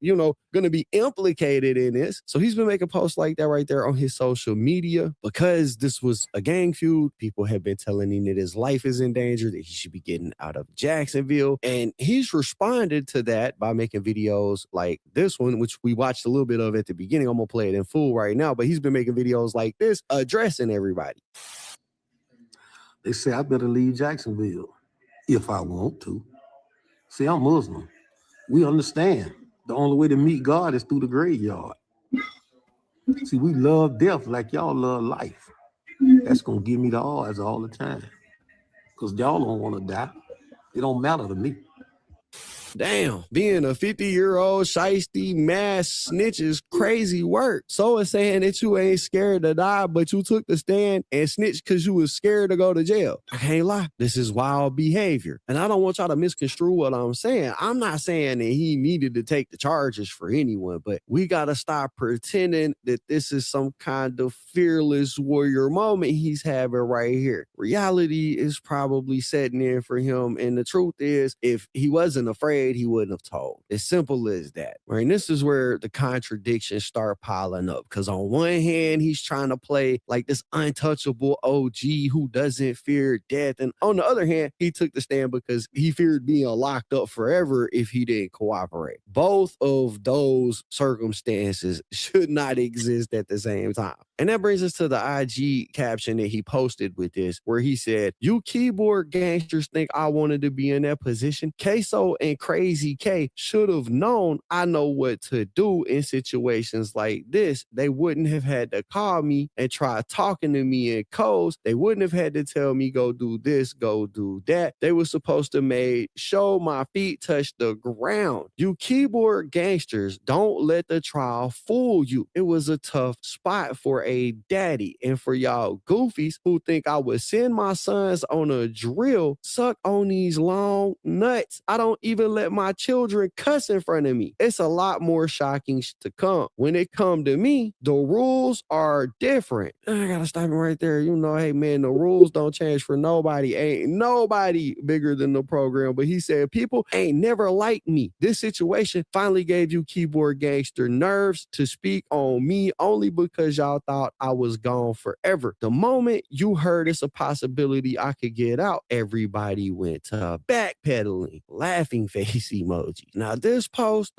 going to be implicated in this. So he's been making posts like that right there on his social media because this was a gang feud. People have been telling him that his life is in danger, that he should be getting out of Jacksonville. And he's responded to that by making videos like this one, which we watched a little bit of at the beginning. I'm going to play it in full right now, but he's been making videos like this addressing everybody. They say I better leave Jacksonville if I want to. See, I'm Muslim. We understand the only way to meet God is through the graveyard. See, we love death like y'all love life. That's going to give me the odds all the time. Because y'all don't want to die. It don't matter to me. Damn, being a 50-year-old shiesty mass snitch is crazy work. So it's saying that you ain't scared to die, but you took the stand and snitched because you was scared to go to jail. I can't lie. This is wild behavior. And I don't want y'all to misconstrue what I'm saying. I'm not saying that he needed to take the charges for anyone, but we got to stop pretending that this is some kind of fearless warrior moment he's having right here. Reality is probably setting in for him. And the truth is, if he wasn't afraid, he wouldn't have told. As simple as that. Right? And this is where the contradictions start piling up. Because on one hand, he's trying to play like this untouchable OG who doesn't fear death. And on the other hand, he took the stand because he feared being locked up forever if he didn't cooperate. Both of those circumstances should not exist at the same time. And that brings us to the IG caption that he posted with this, where he said, "You keyboard gangsters think I wanted to be in that position? Ksoos and Crazy K should have known I know what to do in situations like this. They wouldn't have had to call me and try talking to me in codes. They wouldn't have had to tell me go do this, go do that. They were supposed to make sure my feet touch the ground. You keyboard gangsters, don't let the trial fool you. It was a tough spot for a daddy. And for y'all goofies who think I would send my sons on a drill, suck on these long nuts. I don't even let my children cuss in front of me. It's a lot more shocking to come. When it come to me, the rules are different." I gotta stop him right there. Hey man, the rules don't change for nobody. Ain't nobody bigger than the program. But he said, people ain't never liked me. This situation finally gave you keyboard gangster nerves to speak on me only because y'all thought I was gone forever. The moment you heard it's a possibility I could get out, everybody went to backpedaling, laughing face. face emoji. Now this post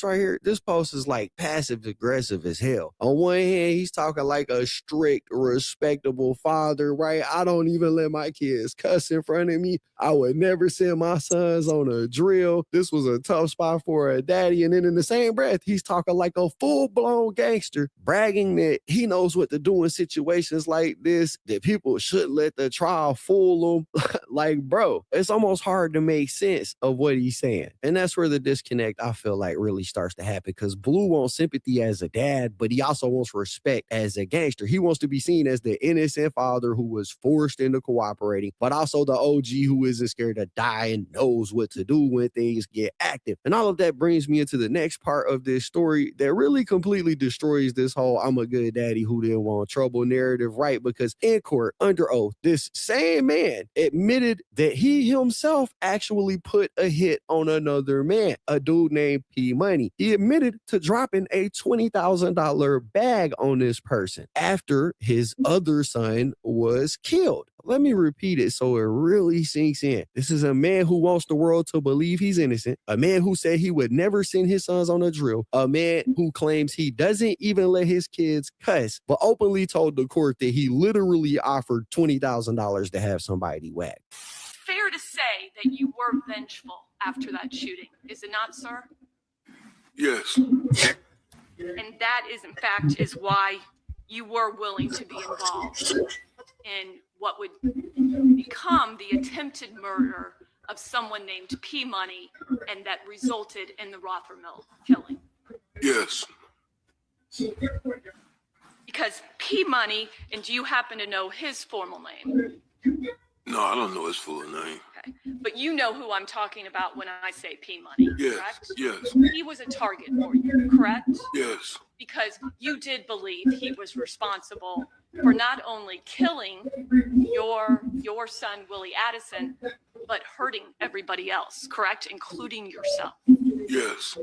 right here, this post is like passive aggressive as hell. On one hand, he's talking like a strict, respectable father, right? I don't even let my kids cuss in front of me. I would never send my sons on a drill. This was a tough spot for a daddy. And then in the same breath, he's talking like a full-blown gangster, bragging that he knows what to do in situations like this, that people should let the trial fool him. Like, bro, it's almost hard to make sense of what he's saying. And that's where the disconnect, I feel like, really starts to happen, because Blue wants sympathy as a dad, but he also wants respect as a gangster. He wants to be seen as the innocent father who was forced into cooperating, but also the OG who isn't scared to die and knows what to do when things get active. And all of that brings me into the next part of this story that really completely destroys this whole I'm a good daddy who didn't want trouble narrative, right? Because in court, under oath, this same man admitted that he himself actually put a hit on another man, a dude named P Money. He admitted to dropping a $20,000 bag on this person after his other son was killed. Let me repeat it so it really sinks in. This is a man who wants the world to believe he's innocent, a man who said he would never send his sons on a drill, a man who claims he doesn't even let his kids cuss, but openly told the court that he literally offered $20,000 to have somebody whacked. Fair to say that you were vengeful after that shooting, is it not, sir? Yes. And that is, in fact, is why you were willing to be involved in what would become the attempted murder of someone named P Money, and that resulted in the Rothermill killing. Yes. Because P Money, and do you happen to know his formal name? No, I don't know his full name. Okay. But you know who I'm talking about when I say P Money, Yes, correct? yes. He was a target for you, correct? Yes. Because you did believe he was responsible for not only killing your son, Willie Addison, but hurting everybody else, correct? Including yourself. Yes.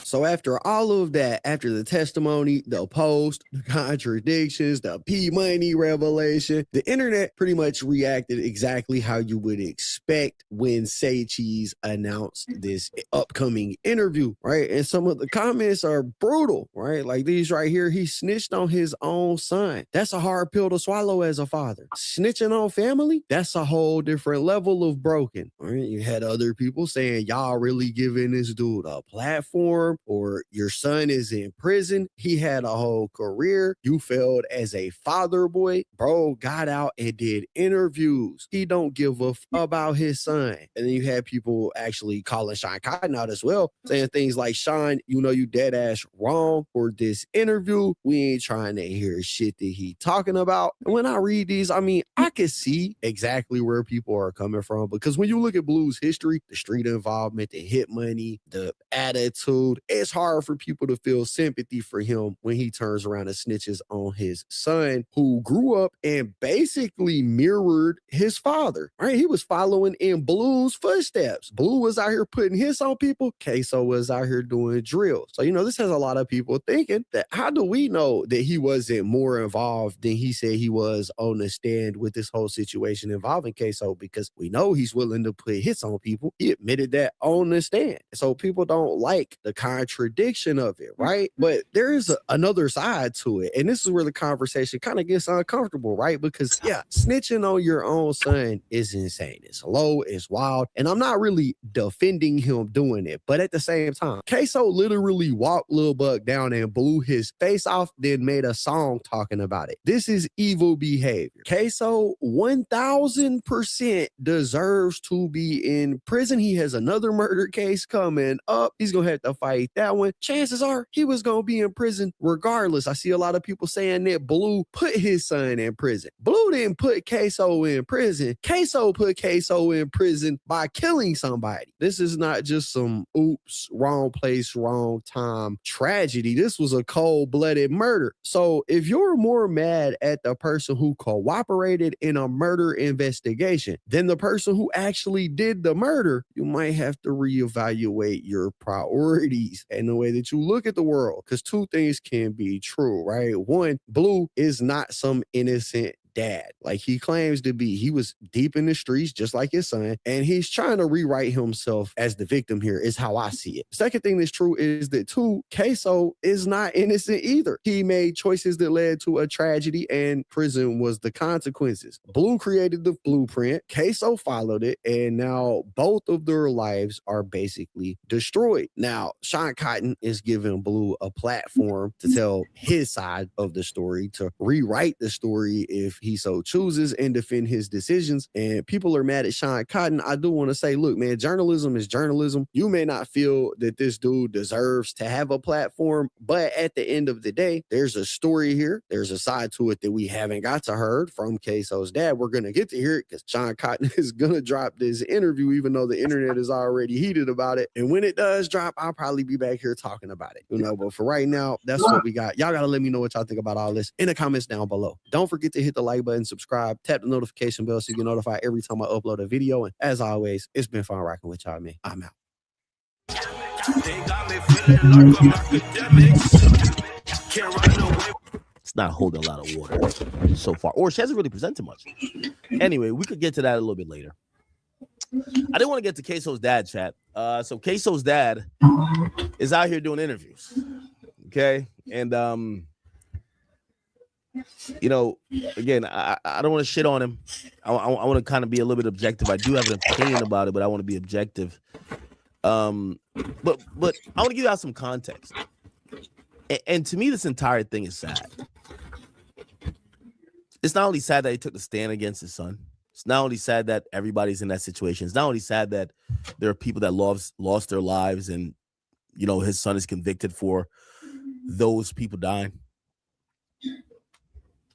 So after all of that, after the testimony, the post, the contradictions, the P Money revelation, the internet pretty much reacted exactly how you would expect when Say Cheese announced this upcoming interview, right? And some of the comments are brutal, right? Like these right here, he snitched on his own son. That's a hard pill to swallow as a father. Snitching on family, that's a whole different level of broken, right? You had other people saying, y'all really giving this dude a platform, or your son is in prison. He had a whole career. You failed as a father boy. Bro got out and did interviews. He don't give a about his son. And then you had people actually calling Sean Cotton out as well, saying things like, Sean, you know you dead ass wrong for this interview. We ain't trying to hear shit that he talking about. And when I read these, I mean, I can see exactly where people are coming from, because when you look at Blue's history, the street involvement, the hit money, the attitude, it's hard for people to feel sympathy for him when he turns around and snitches on his son, who grew up and basically mirrored his father, right? He was following in Blue's footsteps. Blue was out here putting hits on people. Kso was out here doing drills. So, you know, this has a lot of people thinking that how do we know that he wasn't more involved than he said he was on the stand with this whole situation involving Kso? Because we know he's willing to put hits on people. He admitted that on the stand. So people don't like the contradiction of it, right? But there is another side to it. And this is where the conversation kind of gets uncomfortable, right? Because yeah, snitching on your own son is insane. It's low, it's wild. And I'm not really defending him doing it. But at the same time, Kso literally walked Lil Buck down and blew his face off, then made a song talking about it. This is evil behavior. Kso 1000% deserves to be in prison. He has another murder case coming up. He's going to have to fight that one. Chances are he was going to be in prison regardless. I see a lot of people saying that Blue put his son in prison. Blue didn't put Kso in prison. Kso put Kso in prison by killing somebody. This is not just some oops, wrong place, wrong time tragedy. This was a cold-blooded murder. So if you're more mad at the person who cooperated in a murder investigation than the person who actually did the murder, you might have to reevaluate your priorities and the way that you look at the world, because two things can be true, right? One, Blue is not some innocent dad. Like he claims to be, he was deep in the streets just like his son, and he's trying to rewrite himself as the victim here is how I see it. Second thing that's true is that too, Kso is not innocent either. He made choices that led to a tragedy and prison was the consequences. Blue created the blueprint, Kso followed it, and now both of their lives are basically destroyed. Now, Sean Cotton is giving Blue a platform to tell his side of the story, to rewrite the story if he so chooses and defend his decisions. And people are mad at Sean Cotton. I do want to say, look, man, journalism is journalism. You may not feel that this dude deserves to have a platform, but at the end of the day, there's a story here. There's a side to it that we haven't got to heard from Kso's dad. We're going to get to hear it because Sean Cotton is going to drop this interview, even though the internet is already heated about it. And when it does drop, I'll probably be back here talking about it, but for right now, that's what we got. Y'all got to let me know what y'all think about all this in the comments down below. Don't forget to hit the like button, subscribe, tap the notification bell so you get notified every time I upload a video. And as always, it's been fun rocking with y'all, man. I'm out. It's not holding a lot of water so far, or she hasn't really presented much. Anyway, we could get to that a little bit later. I didn't want to get to Kso's dad, chat. So Kso's dad is out here doing interviews. Okay. And again, I don't want to shit on him. I want to kind of be a little bit objective. I do have an opinion about it, but I want to be objective. But I want to give you out some context. And to me, this entire thing is sad. It's not only sad that he took the stand against his son. It's not only sad that everybody's in that situation. It's not only sad that there are people that lost their lives and, his son is convicted for those people dying.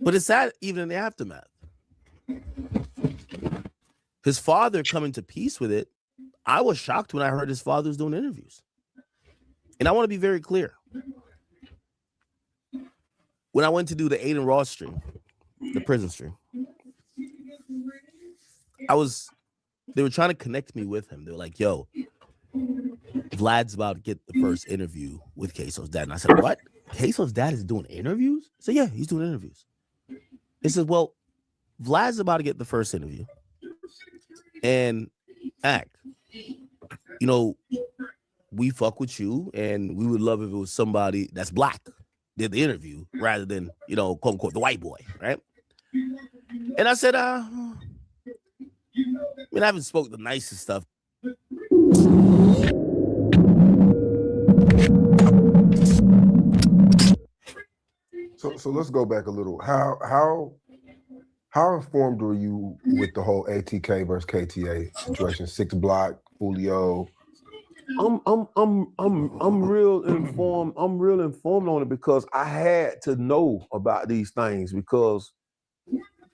But it's sad even in the aftermath. His father coming to peace with it. I was shocked when I heard his father was doing interviews. And I want to be very clear. When I went to do the Aiden Ross stream, the prison stream, they were trying to connect me with him. They were like, yo, Vlad's about to get the first interview with Kso's dad. And I said, what? Kso's dad is doing interviews? I said, yeah, he's doing interviews. He said, well, Vlad's about to get the first interview. And act, we fuck with you, and we would love if it was somebody that's black did the interview rather than, quote unquote, the white boy, right? And I said, I haven't spoke the nicest stuff. So let's go back a little. How informed were you with the whole ATK versus KTA situation? 6 Block, Julio. I'm real informed. I'm real informed on it because I had to know about these things because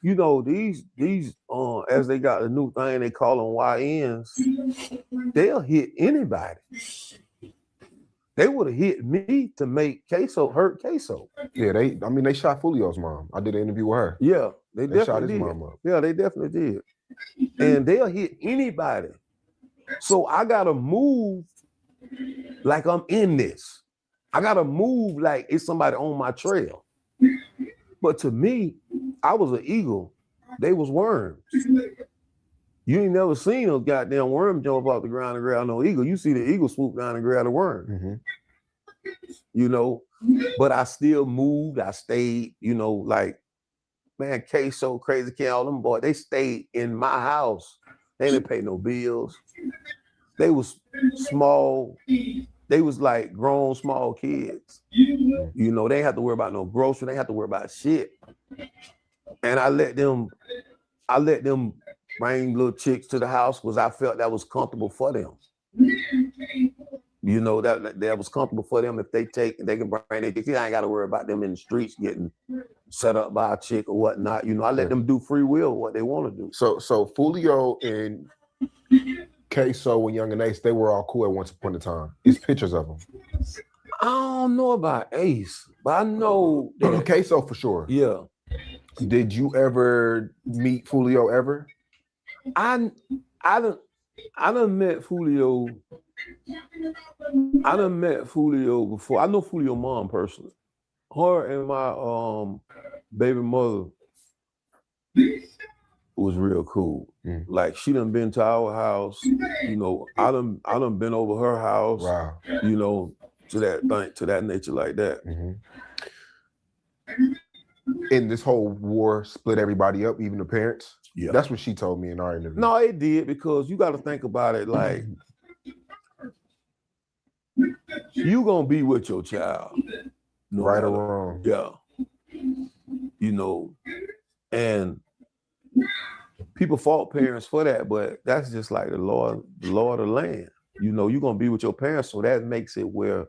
these as they got a new thing they call them YNs, they'll hit anybody. They would have hit me to make Kso hurt Kso. Yeah, they shot Julio's mom. I did an interview with her. Yeah, they definitely shot his did. mom up. Yeah, they definitely did. And they'll hit anybody. So I gotta move like I'm in this. I gotta move like it's somebody on my trail. But to me, I was an eagle. They was worms. You ain't never seen those goddamn worms jump off the ground and grab no eagle. You see the eagle swoop down and grab the worm. Mm-hmm. But I still moved. I stayed, like, man, Kso, Crazy Ken, all them boys, they stayed in my house. They didn't pay no bills. They was small. They was like grown, small kids. They ain't have to worry about no grocery. They ain't have to worry about shit. And I let them bring little chicks to the house because I felt that was comfortable for them. That was comfortable for them. If they can bring their chicks. I ain't got to worry about them in the streets getting set up by a chick or whatnot. I let them do free will what they want to do. So Julio and Kso and Young and Ace, they were all cool at once upon a time. It's pictures of them. I don't know about Ace, but I know that Kso for sure. Yeah. Did you ever meet Julio ever? I done met Julio. I done met Julio before. I know Julio mom personally. Her and my baby mother was real cool. Like she done been to our house, you know, I done been over her house, Wow. you know, to that nature like that. And this whole war split everybody up, even the parents. Yeah. That's what she told me in our interview. No, it did, because you got to think about it like you gonna be with your child, no right matter, or wrong. yeah. You know, and people fault parents for that, but that's just like the law of the land. You know, you're gonna be with your parents, so that makes it where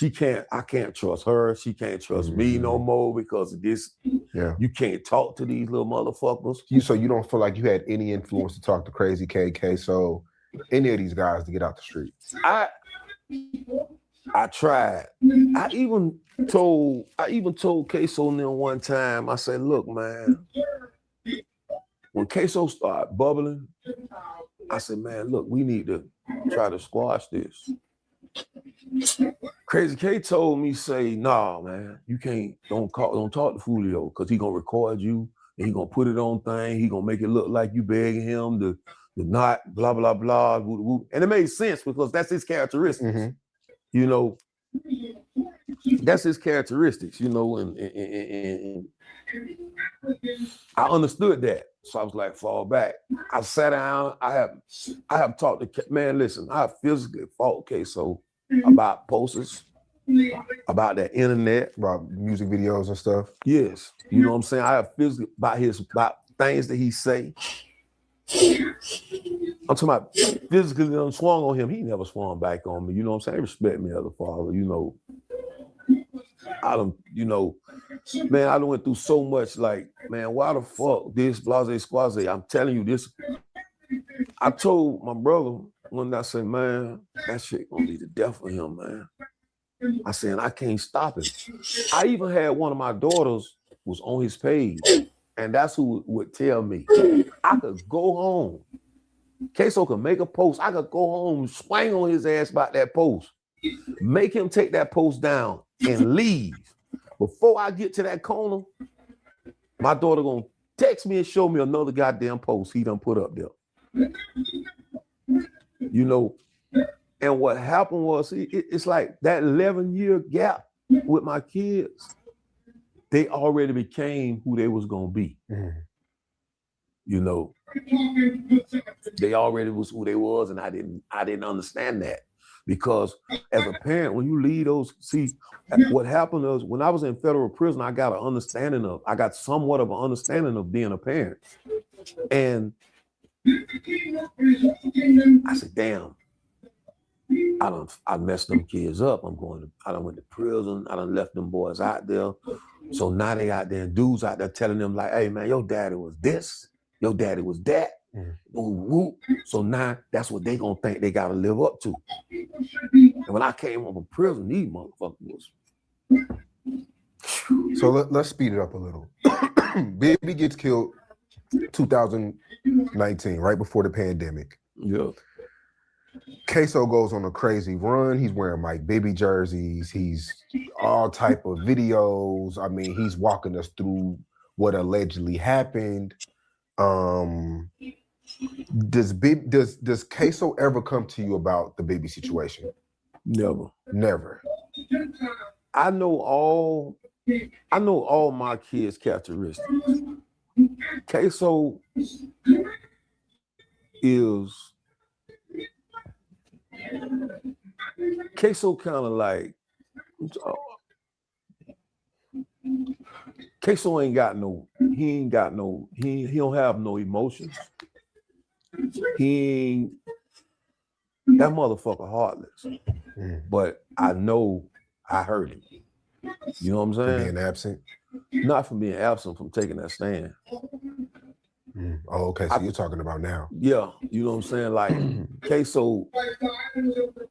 I can't trust her, she can't trust me no more because of this. Yeah. You can't talk to these little motherfuckers. So you don't feel like you had any influence to talk to Crazy KK, so any of these guys to get out the street? I tried. I even told Kso and them one time, I said, look, man, when Kso started bubbling, I said, man, look, we need to try to squash this. Crazy K told me, say, nah, man, you can't, don't talk to Fulio, because he gonna record you and he gonna put it on thing, he gonna make it look like you begging him to not blah, blah, blah, woo, woo. And it made sense because that's his characteristics. You know, that's his characteristics, you know, and I understood that. So I was like, fall back. I sat down, I have talked to, man, listen, I physically fought Kso about posters, about the internet, about music videos and stuff. Yes. You know what I'm saying? I have physically about things that he say. I'm talking about physically done swung on him. He never swung back on me. You know what I'm saying? They respect me as a father, you know. I don't, you know, man, I done went through so much, like, man, why the fuck this blase squaze? I'm telling you this. I told my brother when I said, man, that shit gonna be the death of him, man. I said, I can't stop it. I even had one of my daughters was on his page, and that's who would tell me, I could go home. Kso could make a post. I could go home, swing on his ass about that post, make him take that post down and leave. Before I get to that corner, my daughter gonna text me and show me another goddamn post he done put up there. You know, and what happened was, it's like that 11-year gap with my kids, they already became who they was gonna be. You know, they already was who they was, and I didn't understand that. Because as a parent, when you leave those, see, what happened was when I was in federal prison, I got somewhat of an understanding of being a parent. And I said, damn, I messed them kids up. I done went to prison. I done left them boys out there. So now they out there and dudes out there telling them like, hey man, your daddy was this, your daddy was that. So now that's what they gonna think they gotta live up to. And when I came home from prison, these motherfuckers was. So let's speed it up a little. Baby gets killed 2019, right before the pandemic. Yeah. Kso goes on a crazy run. He's wearing Mike Bibby jerseys. He's all type of videos. I mean, he's walking us through what allegedly happened. Does Kso ever come to you about the Bibby situation? Never. I know all my kids' characteristics. Kso kind of like, Kso ain't got no, he don't have no emotions. That motherfucker heartless. But I know I hurt him. You know what I'm saying? From being absent? Not from being absent, from taking that stand. Oh, okay. So you're talking about now. Yeah, you know what I'm saying? Like, Kso,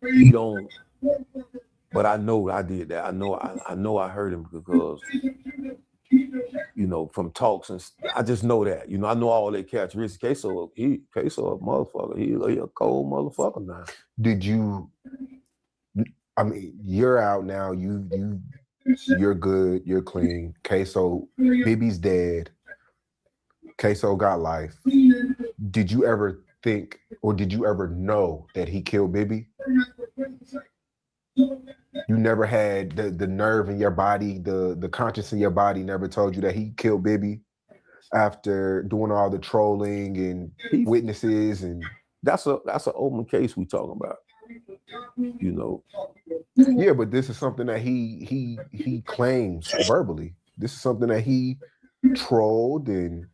he don't, but I know I did that. I know I hurt him because, you know, from talks and I just know that. You know, I know all their characteristics. Kso a motherfucker. He a cold motherfucker now. Did you? I mean, you're out now. You're good. You're clean. Kso, Bibby's dead. Kso got life. Did you ever think, or did you ever know that he killed Bibby? You never had the nerve in your body, the conscience in your body never told you that he killed Bibby after doing all the trolling and witnesses, and that's an open case we talking about. You know. Yeah, but this is something that he claims verbally. This is something that he trolled, and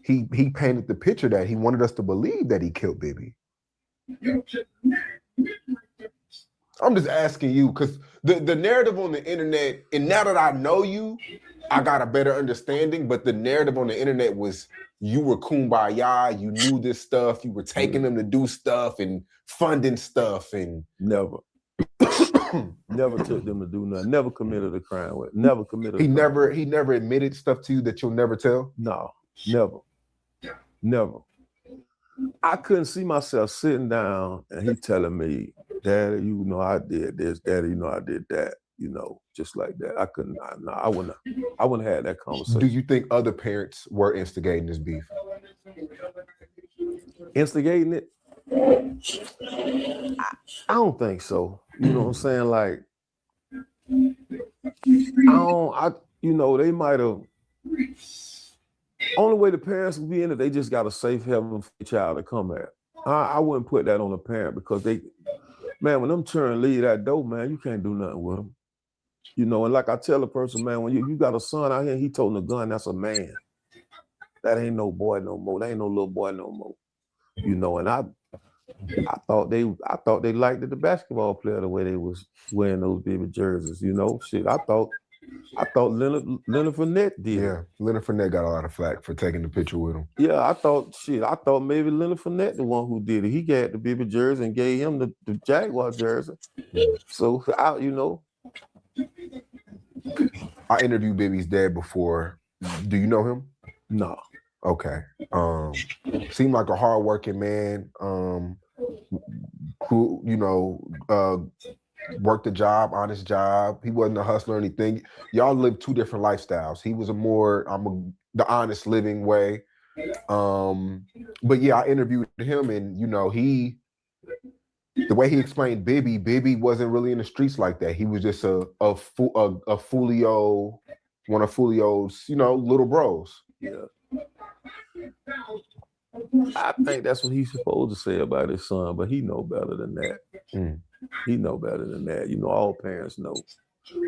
he painted the picture that he wanted us to believe that he killed Bibby. I'm just asking you, because the narrative on the internet, and now that I know you, I got a better understanding, but the narrative on the internet was you were kumbaya, you knew this stuff, you were taking them to do stuff and funding stuff, and never took them to do nothing, never committed a crime with, never committed he never admitted stuff to you that you'll never tell? No, never. I couldn't see myself sitting down and he telling me, Daddy, you know I did this, Daddy, you know I did that, you know, just like that. I couldn't, I wouldn't have had that conversation. Do you think other parents were instigating this beef? Instigating it? I don't think so. You know what I'm saying? Like, you know, they might have. Only way the parents would be in it, they just got a safe haven for the child to come at. I wouldn't put that on the parent, because man, when them children leave that door, man, you can't do nothing with them. You know, and like I tell a person, man, when you got a son out here, he toting a gun, that's a man. That ain't no boy no more. That ain't no little boy no more. You know, and I thought they liked the basketball player the way they was wearing those baby jerseys. You know, shit. I thought Leonard Fournette did. Yeah, Leonard Fournette got a lot of flack for taking the picture with him. Yeah, I thought maybe Leonard Fournette the one who did it. He got the baby jersey and gave him the Jaguar jersey. So you know. I interviewed Bibby's dad before. Do you know him? No. Okay. Seemed like a hardworking man. Who, you know, worked a job, honest job. He wasn't a hustler or anything. Y'all lived two different lifestyles. He was the honest living way. But yeah, I interviewed him, and you know, the way he explained Bibby wasn't really in the streets like that. He was just a Fulio, one of Fulio's, you know, little bros. Yeah. I think that's what he's supposed to say about his son, but he know better than that. He know better than that. You know, all parents know.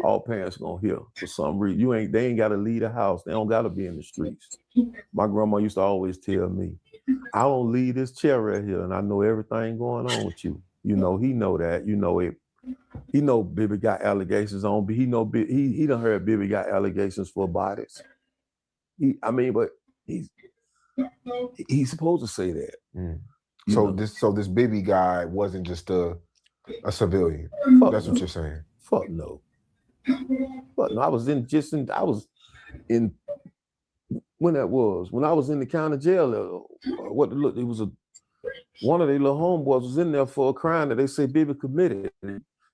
All parents gonna hear for some reason. They ain't gotta leave the house. They don't gotta be in the streets. My grandma used to always tell me, I don't leave this chair right here, and I know everything going on with you. You know, he know that. You know it. He know Bibby got allegations on. He know he done heard Bibby got allegations for bodies. But he's supposed to say that. So this Bibby guy wasn't just a civilian. That's what you're saying. Fuck no. But no, I was in when that was, when I was in the county jail. It was one of their little homeboys was in there for a crime that they say Bibby committed.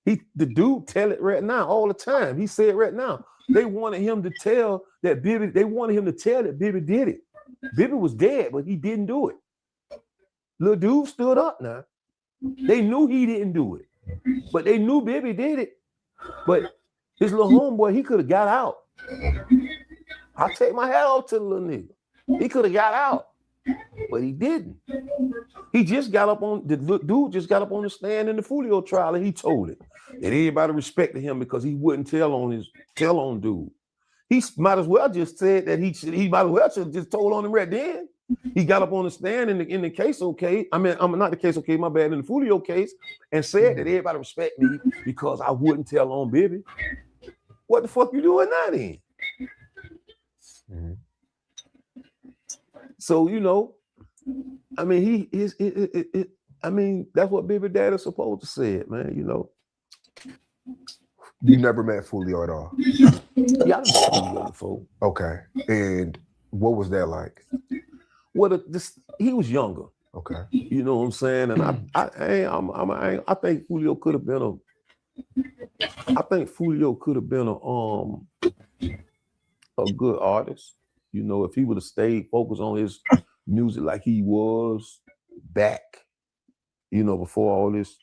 The dude tell it right now all the time. He said right now they wanted him to tell that Bibby. They wanted him to tell that Bibby did it. Bibby was dead, but he didn't do it. Little dude stood up now. They knew he didn't do it, but they knew Bibby did it. But his little homeboy, he could have got out. I take my hat off to the little nigga. He could have got out, but he didn't. He just got up on the dude. Just got up on the stand in the Fulio trial, and he told it. And everybody respected him because he wouldn't tell on dude. He might as well just said that he might as well should have just told on him right then. He got up on the stand in the Ksoos case. I'm not the Ksoos case, my bad, in the Fulio case, and said that everybody respect me because I wouldn't tell on Bibby. What the fuck you doing now then? So, you know, I mean, that's what Bibby dad is supposed to say, man, you know. You never met Fulio at all? Yeah, I met Fulio before. Okay. And what was that like? Well, he was younger. Okay. You know what I'm saying? And I think Fulio could have been a good artist. You know, if he would have stayed focused on his music like he was back, you know, before all this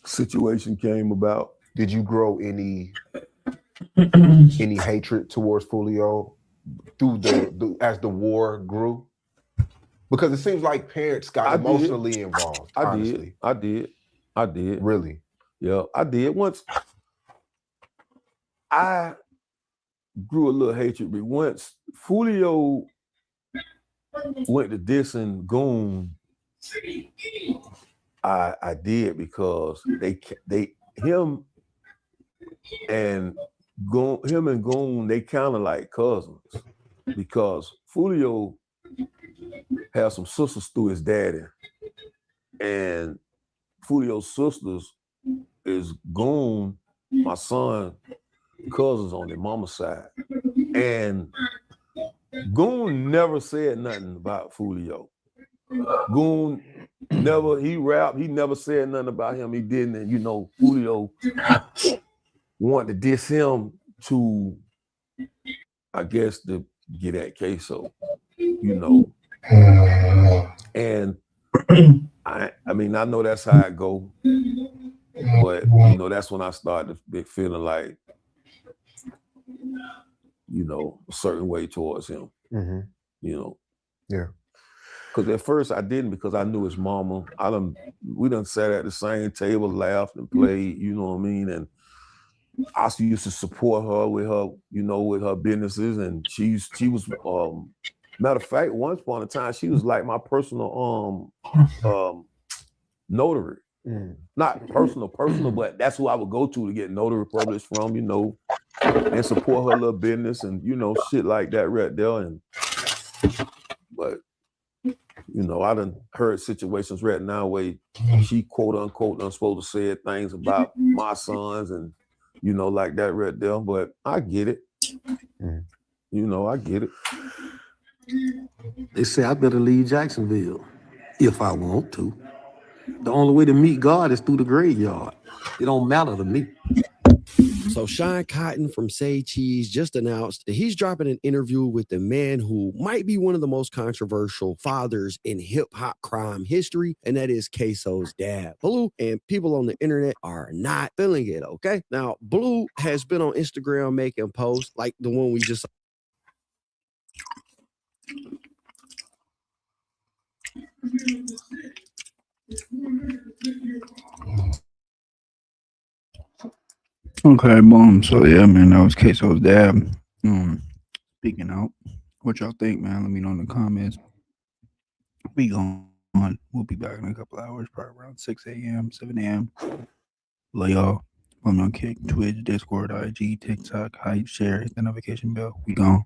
situation came about. Did you grow any hatred towards Fulio through as the war grew? Because it seems like parents got emotionally involved. Honestly, I did. Really? Yeah, I did. Once I grew a little hatred, but once Fulio went to dissing Goon, I did, because him and Goon, they kind of like cousins, because Fulio has some sisters through his daddy, and Fulio's sisters is Goon, my son, cousins on their mama's side. And Goon never said nothing about Fulio. Goon he rapped, he never said nothing about him. He didn't. And you know, Fulio wanted to diss him to, I guess, to get at Ksoos, you know. And I mean, I know that's how it go, but you know, that's when I started feeling like, you know, a certain way towards him. Mm-hmm. You know. Yeah. Because at first I didn't, because I knew his mama. We done sat at the same table, laughed and played, you know what I mean? And I used to support her with her, you know, with her businesses. And she was, matter of fact, once upon a time, she was like my personal notary. Not personal, but that's who I would go to get notary published from, you know, and support her little business and, you know, shit like that right there. But you know, I done heard situations right now where she quote unquote done supposed to say things about my sons and, you know, like that right there. But I get it. You know, I get it. They say I better leave Jacksonville if I want to. The only way to meet God is through the graveyard. It don't matter to me. So Sean Cotton from Say Cheese just announced that he's dropping an interview with the man who might be one of the most controversial fathers in hip-hop crime history, and that is Ksoos' dad, Blue, and people on the internet are not feeling it, okay? Now, Blue has been on Instagram making posts like the one we just saw. Okay, boom. So yeah, man, that was Ksoos' dad. Speaking out. What y'all think, man? Let me know in the comments. We gone. We'll be back in a couple hours, probably around 6 a.m., 7 a.m. Love y'all. Follow me on Kick, Twitch, Discord, IG, TikTok, hype, share, hit the notification bell. We gone.